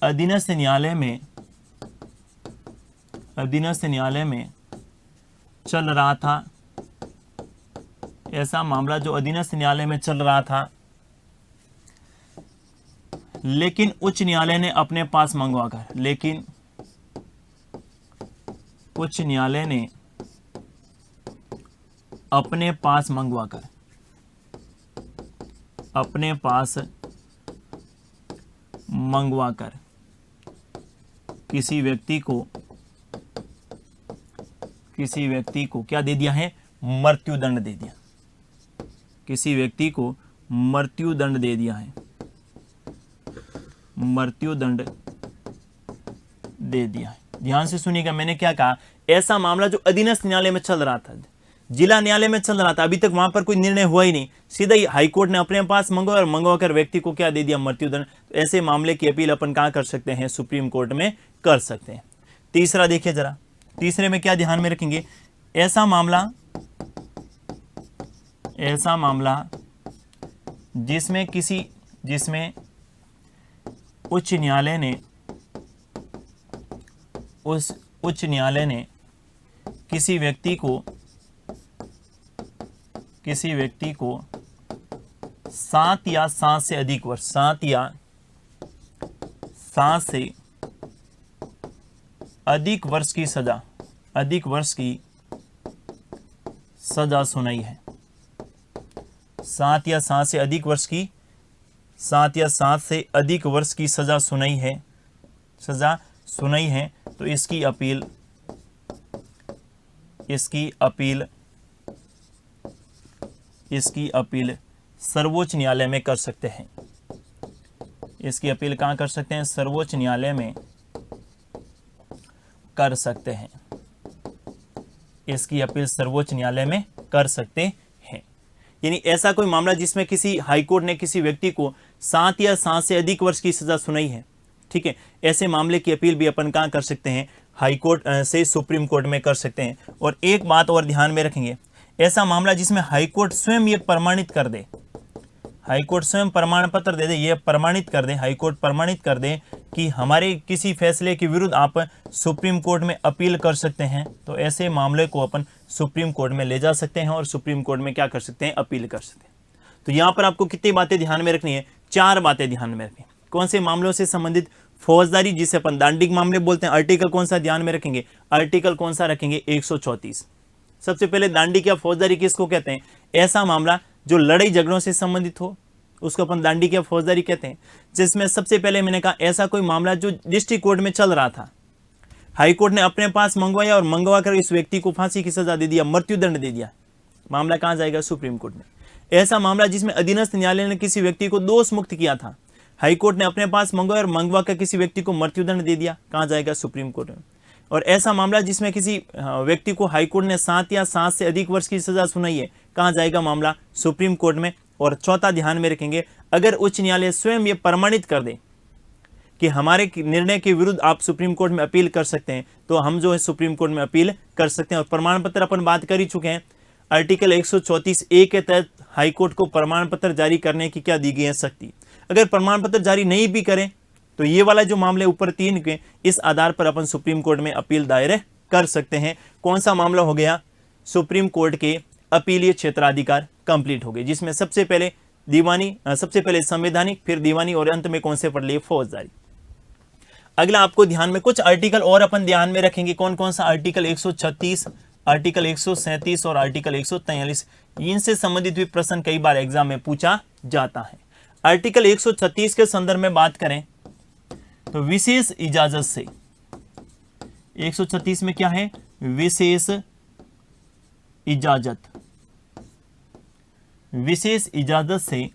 अधीनस्थ न्यायालय में चल रहा था, ऐसा मामला जो अधीनस्थ न्यायालय में चल रहा था, लेकिन उच्च न्यायालय ने अपने पास मंगवाकर, लेकिन उच्च न्यायालय ने अपने पास मंगवाकर किसी व्यक्ति को क्या दे दिया है, मृत्युदंड दे दिया, किसी व्यक्ति को मृत्युदंड दे दिया है, मृत्युदंड दे दिया है। ध्यान से सुनिएगा, मैंने क्या कहा, ऐसा मामला जो अधीनस्थ न्यायालय में चल रहा था, जिला न्यायालय में चल रहा था, अभी तक वहां पर कोई निर्णय हुआ ही नहीं, सीधा ही हाईकोर्ट ने अपने पास मंगवाकर व्यक्ति को क्या दे दिया, मृत्युदंड। तो ऐसे मामले की अपील अपन कहां कर सकते हैं, सुप्रीम कोर्ट में कर सकते हैं। तीसरा देखिए जरा, तीसरे में क्या ध्यान में रखेंगे, ऐसा मामला जिसमें उच्च न्यायालय ने किसी व्यक्ति को 7 या 7 से अधिक वर्ष 7 या 7 से अधिक वर्ष की सजा सुनाई है। 7 या 7 से अधिक वर्ष की 7 या 7 से अधिक वर्ष की सजा सुनाई है तो इसकी अपील सर्वोच्च न्यायालय में कर सकते हैं। इसकी अपील कहाँ कर सकते हैं? सर्वोच्च न्यायालय में कर सकते हैं। इसकी अपील सर्वोच्च न्यायालय में कर सकते हैं। यानी ऐसा कोई मामला जिसमें किसी हाईकोर्ट ने किसी व्यक्ति को 7 या 7 से अधिक वर्ष की सजा सुनाई है, ठीक है, ऐसे मामले की अपील भी अपन कहाँ कर सकते हैं? हाईकोर्ट से सुप्रीम कोर्ट में कर सकते हैं। और एक बात और ध्यान में रखेंगे, ऐसा मामला जिसमें हाईकोर्ट स्वयं ये प्रमाणित कर दे, हाईकोर्ट स्वयं प्रमाण पत्र दे दे, ये प्रमाणित कर दे, हाईकोर्ट प्रमाणित कर दे कि हमारे किसी फैसले के विरुद्ध आप सुप्रीम कोर्ट में अपील कर सकते हैं, तो ऐसे मामले को अपन सुप्रीम कोर्ट में ले जा सकते हैं और सुप्रीम कोर्ट में क्या कर सकते हैं? अपील कर सकते हैं। तो यहाँ पर आपको कितनी बातें ध्यान में रखनी है? 4 बातें ध्यान में रखनी है। कौन से मामलों से संबंधित? फौजदारी, जिसे अपन दांडिक मामले बोलते हैं। आर्टिकल कौन सा ध्यान में रखेंगे? आर्टिकल कौन सा रखेंगे? 134। सबसे पहले दांडिक या फौजदारी किसको कहते हैं? ऐसा मामला जो लड़ाई झगड़ों से संबंधित हो उसको अपन दांडिक या फौजदारी कहते हैं। जिसमें सबसे पहले मैंने कहा ऐसा कोई मामला जो डिस्ट्रिक्ट कोर्ट में चल रहा था, हाईकोर्ट ने अपने पास मंगवाया और मंगवा कर इस व्यक्ति को फांसी की सजा दे दिया, मृत्युदंड दे दिया, मामला कहां जाएगा? सुप्रीम कोर्ट में। ऐसा मामला जिसमें अधीनस्थ न्यायालय ने किसी व्यक्ति को दोष मुक्त किया था, हाईकोर्ट ने अपने पास मंगवाया और मंगवा कर किसी व्यक्ति को मृत्युदंड दे दिया, कहां जाएगा? सुप्रीम कोर्ट में। और ऐसा मामला जिसमें किसी व्यक्ति को हाईकोर्ट ने 7 या 7 से अधिक वर्ष की सजा सुनाई है, कहां जाएगा मामला? सुप्रीम कोर्ट में। और चौथा ध्यान में रखेंगे, अगर उच्च न्यायालय स्वयं ये प्रमाणित कर दे कि हमारे निर्णय के विरुद्ध आप सुप्रीम कोर्ट में अपील कर सकते हैं, तो हम जो है सुप्रीम कोर्ट में अपील कर सकते हैं। और प्रमाण पत्र अपन बात कर ही चुके हैं, आर्टिकल 134A के तहत हाईकोर्ट को प्रमाण पत्र जारी करने की क्या दी गई है? शक्ति। अगर प्रमाण पत्र जारी नहीं भी करें तो ये वाला जो मामले ऊपर 3 के, इस आधार पर अपन सुप्रीम कोर्ट में अपील दायर कर सकते हैं। कौन सा मामला हो गया? सुप्रीम कोर्ट के अपीलीय क्षेत्राधिकार कंप्लीट हो गए, जिसमें सबसे पहले दीवानी, सबसे पहले संवैधानिक, फिर दीवानी और अंत में कौन से पढ़ लिए? फौजदारी। अगला आपको ध्यान में कुछ आर्टिकल और अपन ध्यान में रखेंगे। कौन कौन सा? आर्टिकल 136, आर्टिकल 137 और आर्टिकल 143। इनसे संबंधित भी प्रश्न कई बार एग्जाम में पूछा जाता है। आर्टिकल 136 के संदर्भ में बात करें तो विशेष इजाजत से, 136 में क्या है? विशेष इजाजत। विशेष इजाजत से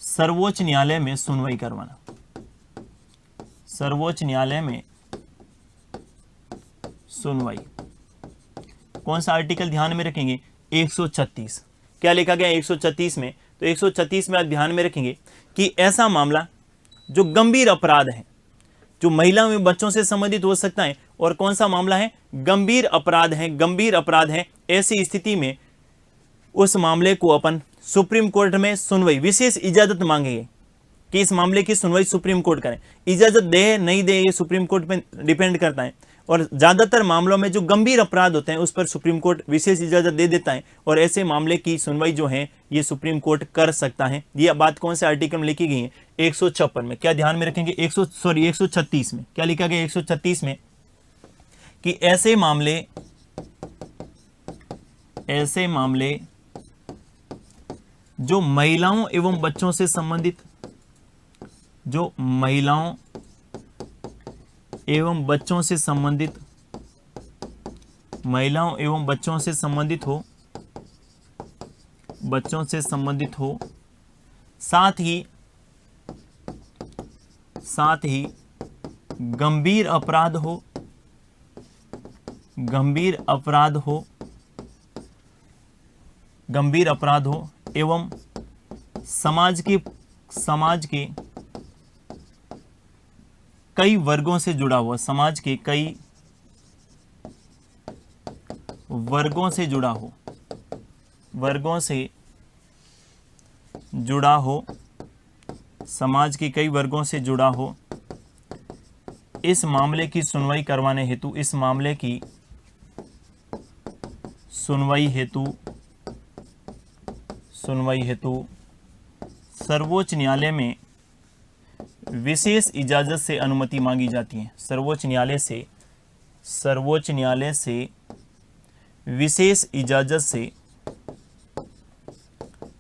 सर्वोच्च न्यायालय में सुनवाई करवाना। सर्वोच्च न्यायालय में सुनवाई। कौन सा आर्टिकल ध्यान में रखेंगे? 136। क्या लिखा गया 136 में? तो 136 में आप ध्यान में रखेंगे कि ऐसा मामला जो गंभीर अपराध है, जो महिला एवं बच्चों से संबंधित हो सकता है, और कौन सा मामला है? गंभीर अपराध है, गंभीर अपराध है। ऐसी स्थिति में उस मामले को अपन सुप्रीम कोर्ट में सुनवाई, विशेष इजाजत मांगेंगे कि इस मामले की सुनवाई सुप्रीम कोर्ट करे। इजाजत दे नहीं दे ये सुप्रीम कोर्ट पे डिपेंड करता है, और ज्यादातर मामलों में जो गंभीर अपराध होते हैं उस पर सुप्रीम कोर्ट विशेष इजाजत दे देता है, और ऐसे मामले की सुनवाई जो है ये सुप्रीम कोर्ट कर सकता है। ये बात कौन से आर्टिकल में लिखी गई है? 156 में। क्या ध्यान में रखेंगे? 136 में क्या लिखा गया? 136 में कि ऐसे मामले जो महिलाओं एवं बच्चों से संबंधित, जो महिलाओं एवं बच्चों से संबंधित, महिलाओं एवं बच्चों से संबंधित हो, बच्चों से संबंधित हो, साथ ही गंभीर अपराध हो, गंभीर अपराध हो एवं समाज के कई वर्गों से जुड़ा हुआ, समाज के कई वर्गों से जुड़ा हो समाज के कई वर्गों से जुड़ा हो, इस मामले की सुनवाई करवाने हेतु, इस मामले की सुनवाई हेतु सर्वोच्च न्यायालय में विशेष इजाजत से अनुमति मांगी जाती है। सर्वोच्च न्यायालय से विशेष इजाजत से,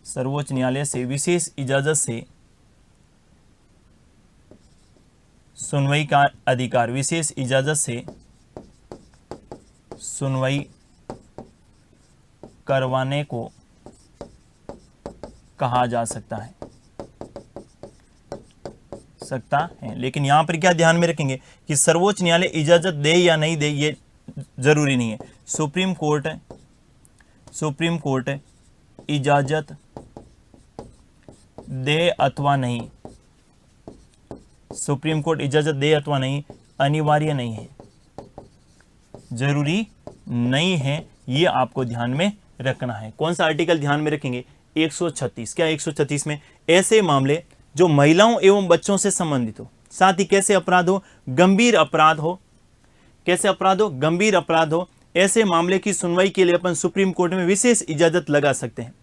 सर्वोच्च न्यायालय से विशेष इजाजत से सुनवाई का अधिकार, विशेष इजाजत से सुनवाई करवाने को कहा जा सकता है। लेकिन यहां पर क्या ध्यान में रखेंगे कि सर्वोच्च न्यायालय इजाजत दे या नहीं दे ये जरूरी नहीं है। सुप्रीम कोर्ट इजाजत दे अथवा नहीं, सुप्रीम कोर्ट इजाजत दे अथवा नहीं अनिवार्य नहीं है, जरूरी नहीं है, ये आपको ध्यान में रखना है। कौन सा आर्टिकल ध्यान में रखेंगे? 136। क्या 136 में ऐसे मामले जो महिलाओं एवं बच्चों से संबंधित हो, साथ ही कैसे अपराध हो? गंभीर अपराध हो। कैसे अपराध हो? गंभीर अपराध हो। ऐसे मामले की सुनवाई के लिए अपन सुप्रीम कोर्ट में विशेष इजाजत लगा सकते हैं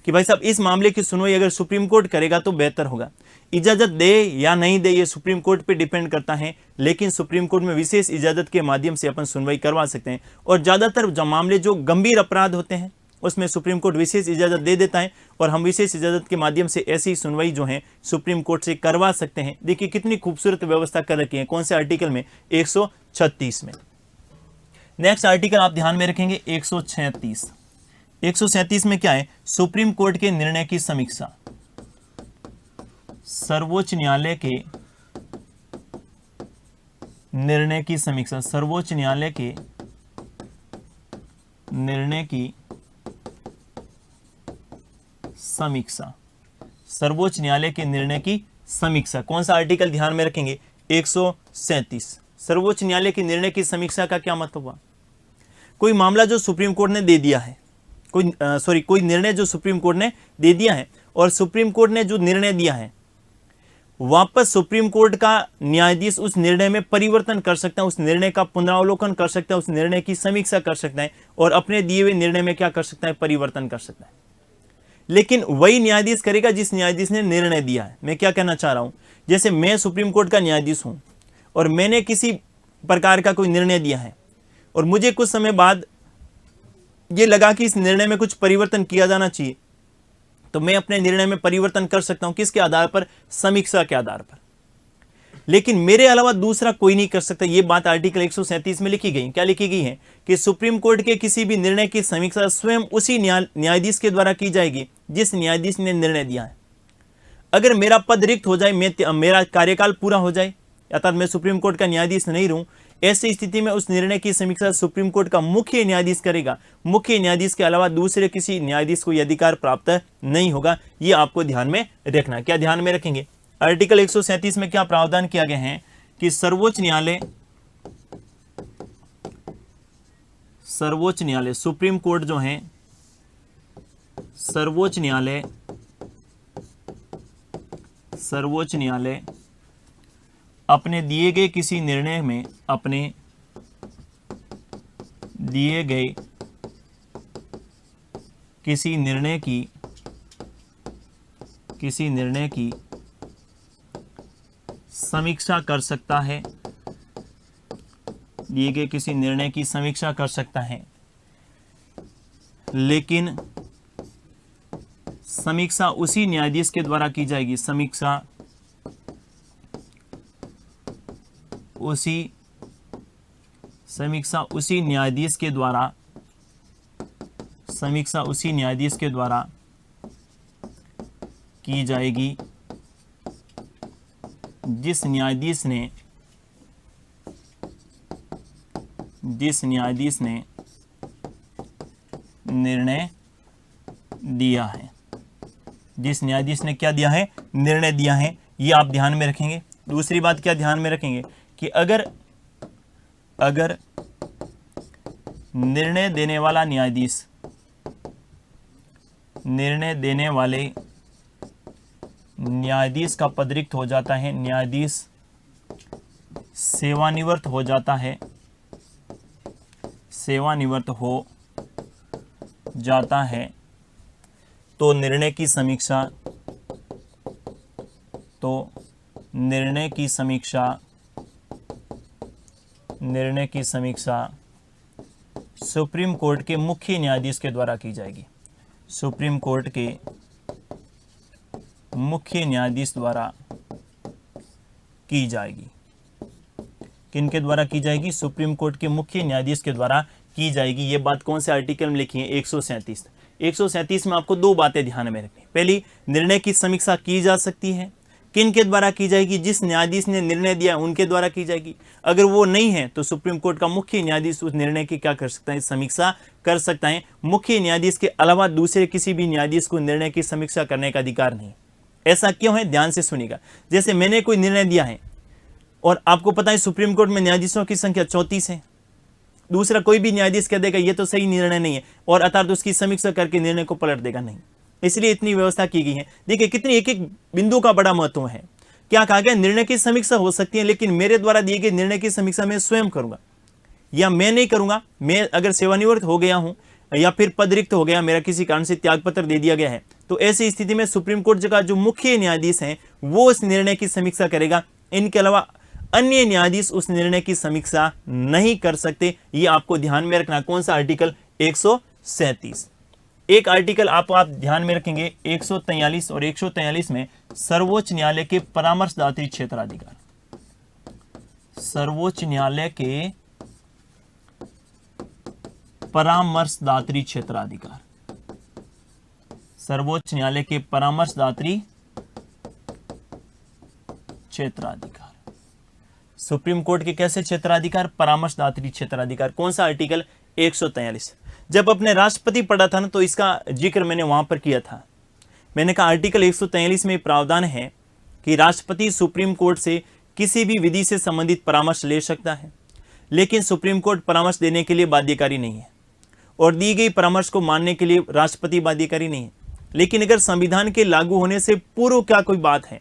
कि भाई साहब इस मामले की सुनवाई अगर सुप्रीम कोर्ट करेगा तो बेहतर होगा। इजाजत दे या नहीं दे ये सुप्रीम कोर्ट पे डिपेंड करता है, लेकिन सुप्रीम कोर्ट में विशेष इजाजत के माध्यम से अपन सुनवाई करवा सकते हैं। और ज्यादातर जो मामले जो गंभीर अपराध होते हैं उसमें सुप्रीम कोर्ट विशेष इजाजत दे देता है और हम विशेष इजाजत के माध्यम से ऐसी सुनवाई जो है सुप्रीम कोर्ट से करवा सकते हैं। देखिए कितनी खूबसूरत व्यवस्था कर रखी है। कौन से आर्टिकल में? 136 में। नेक्स्ट आर्टिकल आप ध्यान में रखेंगे 137। 137 में क्या है? सुप्रीम कोर्ट के निर्णय की समीक्षा। सर्वोच्च न्यायालय के निर्णय की समीक्षा, सर्वोच्च न्यायालय के निर्णय की समीक्षा, सर्वोच्च न्यायालय के निर्णय की समीक्षा। कौन सा आर्टिकल ध्यान में रखेंगे? 137। सर्वोच्च न्यायालय के निर्णय की समीक्षा का क्या मतलब हुआ? कोई मामला जो सुप्रीम कोर्ट ने दे दिया है, कोई निर्णय जो सुप्रीम कोर्ट ने दे दिया है और सुप्रीम कोर्ट ने जो निर्णय दिया है वापस सुप्रीम कोर्ट का न्यायाधीश उस निर्णय में परिवर्तन कर सकता है, उस निर्णय का पुनरावलोकन कर सकता है, उस निर्णय की समीक्षा कर सकता है और अपने दिए हुए निर्णय में क्या कर सकता है? परिवर्तन कर सकता है। लेकिन वही न्यायाधीश करेगा जिस न्यायाधीश ने निर्णय दिया है। मैं क्या कहना चाह रहा हूं, जैसे मैं सुप्रीम कोर्ट का न्यायाधीश हूं और मैंने किसी प्रकार का कोई निर्णय दिया है और मुझे कुछ समय बाद ये लगा कि इस निर्णय में कुछ परिवर्तन किया जाना चाहिए, तो मैं अपने निर्णय में परिवर्तन कर सकता हूं। किसके आधार पर? समीक्षा के आधार पर। लेकिन मेरे अलावा दूसरा कोई नहीं कर सकता। यह बात आर्टिकल 137 में लिखी गई। क्या लिखी गई है? कि सुप्रीम कोर्ट के किसी भी निर्णय की समीक्षा स्वयं उसी न्यायाधीश के द्वारा की जाएगी जिस न्यायाधीश ने निर्णय दिया है। अगर मेरा पद रिक्त हो जाए, मेरा कार्यकाल पूरा हो जाए, अर्थात मैं सुप्रीम कोर्ट का न्यायाधीश नहीं रहूं, ऐसी स्थिति में उस निर्णय की समीक्षा सुप्रीम कोर्ट का मुख्य न्यायाधीश करेगा। मुख्य न्यायाधीश के अलावा दूसरे किसी न्यायाधीश को यह अधिकार प्राप्त नहीं होगा। यह आपको ध्यान में रखना। क्या ध्यान में रखेंगे? आर्टिकल 137 में क्या प्रावधान किया गया है कि सर्वोच्च न्यायालय सुप्रीम कोर्ट जो है, सर्वोच्च न्यायालय अपने दिए गए किसी निर्णय में, अपने दिए गए किसी निर्णय की समीक्षा कर सकता है, दिए गए किसी निर्णय की समीक्षा कर सकता है, लेकिन समीक्षा उसी न्यायाधीश के द्वारा की जाएगी। समीक्षा उसी न्यायाधीश के द्वारा की जाएगी जिस न्यायाधीश ने निर्णय दिया है, जिस न्यायाधीश ने क्या दिया है? निर्णय दिया है। ये आप ध्यान में रखेंगे। दूसरी बात क्या ध्यान में रखेंगे कि अगर निर्णय देने वाला न्यायाधीश, निर्णय देने वाले न्यायाधीश का पद रिक्त हो जाता है, न्यायाधीश सेवानिवृत्त हो जाता है, सेवानिवृत्त हो जाता है, तो निर्णय की समीक्षा, तो निर्णय की समीक्षा सुप्रीम कोर्ट के मुख्य न्यायाधीश के द्वारा की जाएगी, सुप्रीम कोर्ट के मुख्य न्यायाधीश द्वारा की जाएगी। किनके द्वारा की जाएगी? सुप्रीम कोर्ट के मुख्य न्यायाधीश के द्वारा की जाएगी। ये बात कौन से आर्टिकल में लिखी है? 137। 137 में आपको दो बातें ध्यान में रखनी। पहली, निर्णय की समीक्षा की जा सकती है। किन के द्वारा की जाएगी? जिस न्यायाधीश ने निर्णय दिया उनके द्वारा की जाएगी। अगर वो नहीं है तो सुप्रीम कोर्ट का मुख्य न्यायाधीश उस निर्णय की क्या कर सकता है? समीक्षा कर सकता है। मुख्य न्यायाधीश के अलावा दूसरे किसी भी न्यायाधीश को निर्णय की समीक्षा करने का अधिकार नहीं। ऐसा क्यों है? ध्यान से सुनिएगा। जैसे मैंने कोई निर्णय दिया है और आपको पता है सुप्रीम कोर्ट में न्यायाधीशों की संख्या 34 है, दूसरा कोई भी न्यायाधीश कह देगा ये तो सही निर्णय नहीं है और अर्थात उसकी समीक्षा करके निर्णय को पलट देगा, नहीं। इसलिए इतनी व्यवस्था की गई है। देखिए कितनी एक एक बिंदु का बड़ा महत्व है। क्या कहा गया? निर्णय की समीक्षा हो सकती है, लेकिन मेरे द्वारा दिए गए निर्णय की समीक्षा मैं स्वयं करूंगा या मैं नहीं करूंगा। मैं अगर सेवानिवृत्त हो गया हूं या फिर पद रिक्त हो गया, मेरा किसी कारण से त्यागपत्र दे दिया गया है, तो ऐसी स्थिति में सुप्रीम कोर्ट का जो मुख्य न्यायाधीश है वो उस निर्णय की समीक्षा करेगा। इनके अलावा अन्य न्यायाधीश उस निर्णय की समीक्षा नहीं कर सकते। ये आपको ध्यान में रखना। कौन सा आर्टिकल? 137। एक आर्टिकल आप ध्यान में रखेंगे 143 और 143 में सर्वोच्च न्यायालय के परामर्शदात्री क्षेत्राधिकार, सर्वोच्च न्यायालय के परामर्शदात्री क्षेत्राधिकार, सर्वोच्च न्यायालय के परामर्शदात्री क्षेत्राधिकार। सुप्रीम कोर्ट के कैसे क्षेत्राधिकार? परामर्शदात्री क्षेत्राधिकार। कौन सा आर्टिकल? 143। जब अपने राष्ट्रपति पढ़ा था ना तो इसका जिक्र मैंने वहां पर किया था। मैंने कहा आर्टिकल 143 में प्रावधान है कि राष्ट्रपति सुप्रीम कोर्ट से किसी भी विधि से संबंधित परामर्श ले सकता है, लेकिन सुप्रीम कोर्ट परामर्श देने के लिए बाध्यकारी नहीं है और दी गई परामर्श को मानने के लिए राष्ट्रपति बाध्यकारी नहीं है। लेकिन अगर संविधान के लागू होने से पूर्व क्या कोई बात है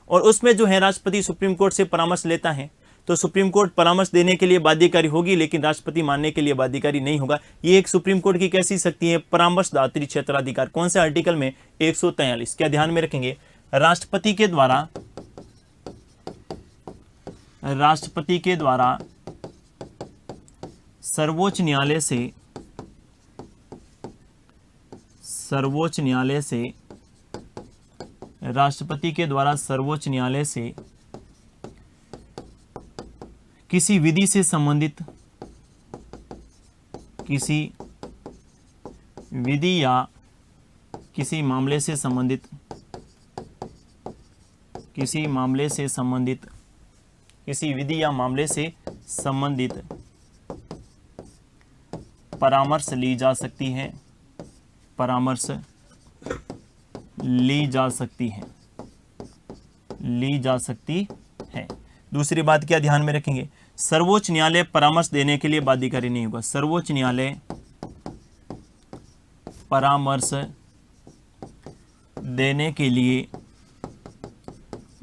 और उसमें जो है राष्ट्रपति सुप्रीम कोर्ट से परामर्श लेता है, तो सुप्रीम कोर्ट परामर्श देने के लिए बाध्यकारी होगी, लेकिन राष्ट्रपति मानने के लिए बाध्यकारी नहीं होगा। ये एक सुप्रीम कोर्ट की कैसी शक्ति है? परामर्शदात्री क्षेत्राधिकार। कौन से आर्टिकल में? 143। क्या ध्यान में रखेंगे? राष्ट्रपति के द्वारा सर्वोच्च न्यायालय से राष्ट्रपति के द्वारा सर्वोच्च न्यायालय से किसी विधि से संबंधित, किसी विधि या किसी मामले से संबंधित, किसी विधि या मामले से संबंधित परामर्श ली जा सकती है, परामर्श ली जा सकती है। दूसरी बात क्या ध्यान में रखेंगे? सर्वोच्च न्यायालय परामर्श देने के लिए बाध्यकारी नहीं होगा। सर्वोच्च न्यायालय परामर्श देने के लिए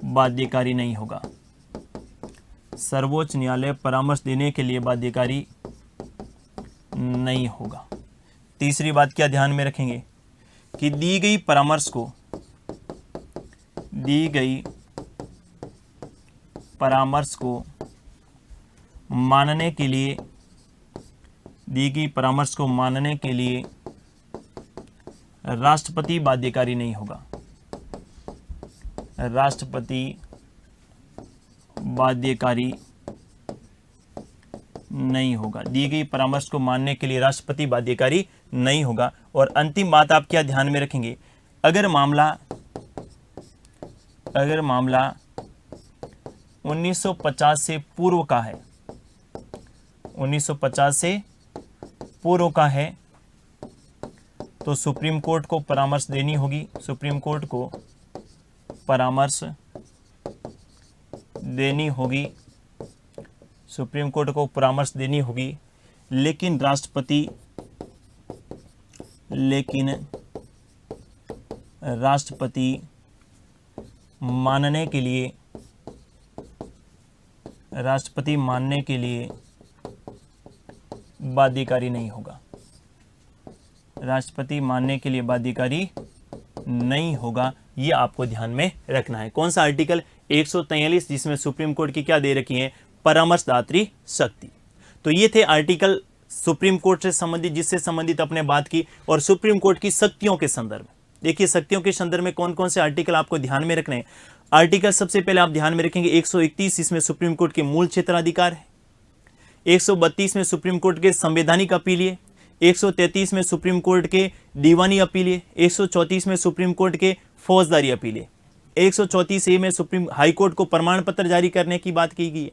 बाध्यकारी नहीं होगा। सर्वोच्च न्यायालय परामर्श देने के लिए बाध्यकारी नहीं होगा। तीसरी बात क्या ध्यान में रखेंगे कि दी गई परामर्श को मानने के लिए राष्ट्रपति बाध्यकारी नहीं होगा। राष्ट्रपति बाध्यकारी नहीं होगा। दी गई परामर्श को मानने के लिए राष्ट्रपति बाध्यकारी नहीं होगा। और अंतिम बात आप क्या ध्यान में रखेंगे? अगर मामला 1950 से पूर्व का है, 1950 से पूर्व का है, तो सुप्रीम कोर्ट को परामर्श देनी होगी। सुप्रीम कोर्ट को परामर्श देनी होगी। सुप्रीम कोर्ट को परामर्श देनी होगी, लेकिन राष्ट्रपति मानने के लिए, राष्ट्रपति मानने के लिए बाध्यकारी नहीं होगा। राष्ट्रपति मानने के लिए बाध्यकारी नहीं होगा, ये आपको ध्यान में रखना है। कौन सा आर्टिकल? 143, जिसमें सुप्रीम कोर्ट की क्या दे रखी है? परामर्शदात्री शक्ति। तो ये थे आर्टिकल सुप्रीम कोर्ट से संबंधित, जिससे संबंधित अपने बात की, और सुप्रीम कोर्ट की शक्तियों के संदर्भ में। देखिए शक्तियों के संदर्भ में कौन कौन से आर्टिकल आपको ध्यान में रखने हैं। आर्टिकल सबसे पहले आप ध्यान में रखेंगे 131, इसमें सुप्रीम कोर्ट के मूल क्षेत्राधिकार है। 132 में सुप्रीम कोर्ट के संवैधानिक अपीलीय, 133 में सुप्रीम कोर्ट के दीवानी अपीलीय, 134 में सुप्रीम कोर्ट के फौजदारी अपीलीय, 134A में सुप्रीम हाईकोर्ट को प्रमाण पत्र जारी करने की बात की गई है।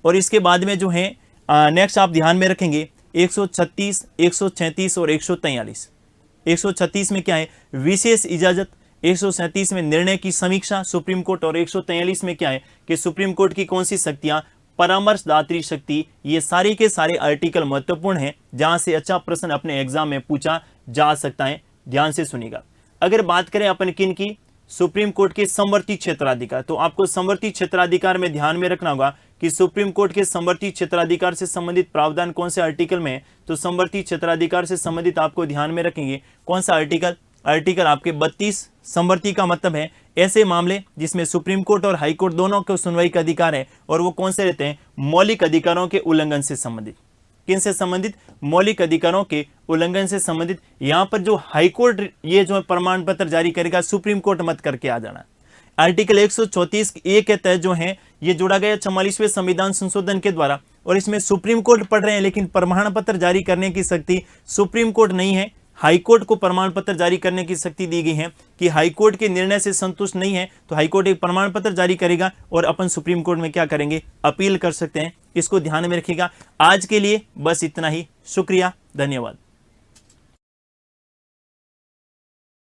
और इसके बाद में जो है नेक्स्ट आप ध्यान में रखेंगे 136, 137 और 143। 136 में क्या है? विशेष इजाजत। 137 में निर्णय की समीक्षा सुप्रीम कोर्ट, और 143 में क्या है कि सुप्रीम कोर्ट की कौन सी शक्तियां? परामर्शदात्री शक्ति। ये सारे के सारे आर्टिकल महत्वपूर्ण हैं, जहां से अच्छा प्रश्न अपने एग्जाम में पूछा जा सकता है। ध्यान से सुनिएगा। अगर बात करें अपन किन की? सुप्रीम कोर्ट के समवर्ती क्षेत्राधिकार। तो आपको समवर्ती क्षेत्राधिकार में ध्यान में रखना होगा कि सुप्रीम कोर्ट के समवर्ती क्षेत्राधिकार से संबंधित प्रावधान कौन से आर्टिकल में है। तो समवर्ती क्षेत्राधिकार से संबंधित आपको ध्यान में रखेंगे कौन सा आर्टिकल? आर्टिकल आपके 32। समवर्ती का मतलब है ऐसे मामले जिसमें सुप्रीम कोर्ट और हाई कोर्ट दोनों को सुनवाई का अधिकार है, और वो कौन से रहते हैं? मौलिक अधिकारों के उल्लंघन से संबंधित। किन से संबंधित? मौलिक अधिकारों के उल्लंघन से संबंधित। यहां पर जो हाई कोर्ट ये जो प्रमाण पत्र जारी करेगा, सुप्रीम कोर्ट मत करके आ जाना। आर्टिकल 134A के तहत जो है ये जोड़ा गया 44वें संविधान संशोधन के द्वारा, और इसमें सुप्रीम कोर्ट पढ़ रहे हैं, लेकिन प्रमाण पत्र जारी करने की शक्ति सुप्रीम कोर्ट नहीं है। हाई कोर्ट को प्रमाण पत्र जारी करने की शक्ति दी गई है कि हाई कोर्ट के निर्णय से संतुष्ट नहीं है तो हाई कोर्ट एक प्रमाण पत्र जारी करेगा, और अपन सुप्रीम कोर्ट में क्या करेंगे? अपील कर सकते हैं। इसको ध्यान में रखिएगा। आज के लिए बस इतना ही। शुक्रिया, धन्यवाद।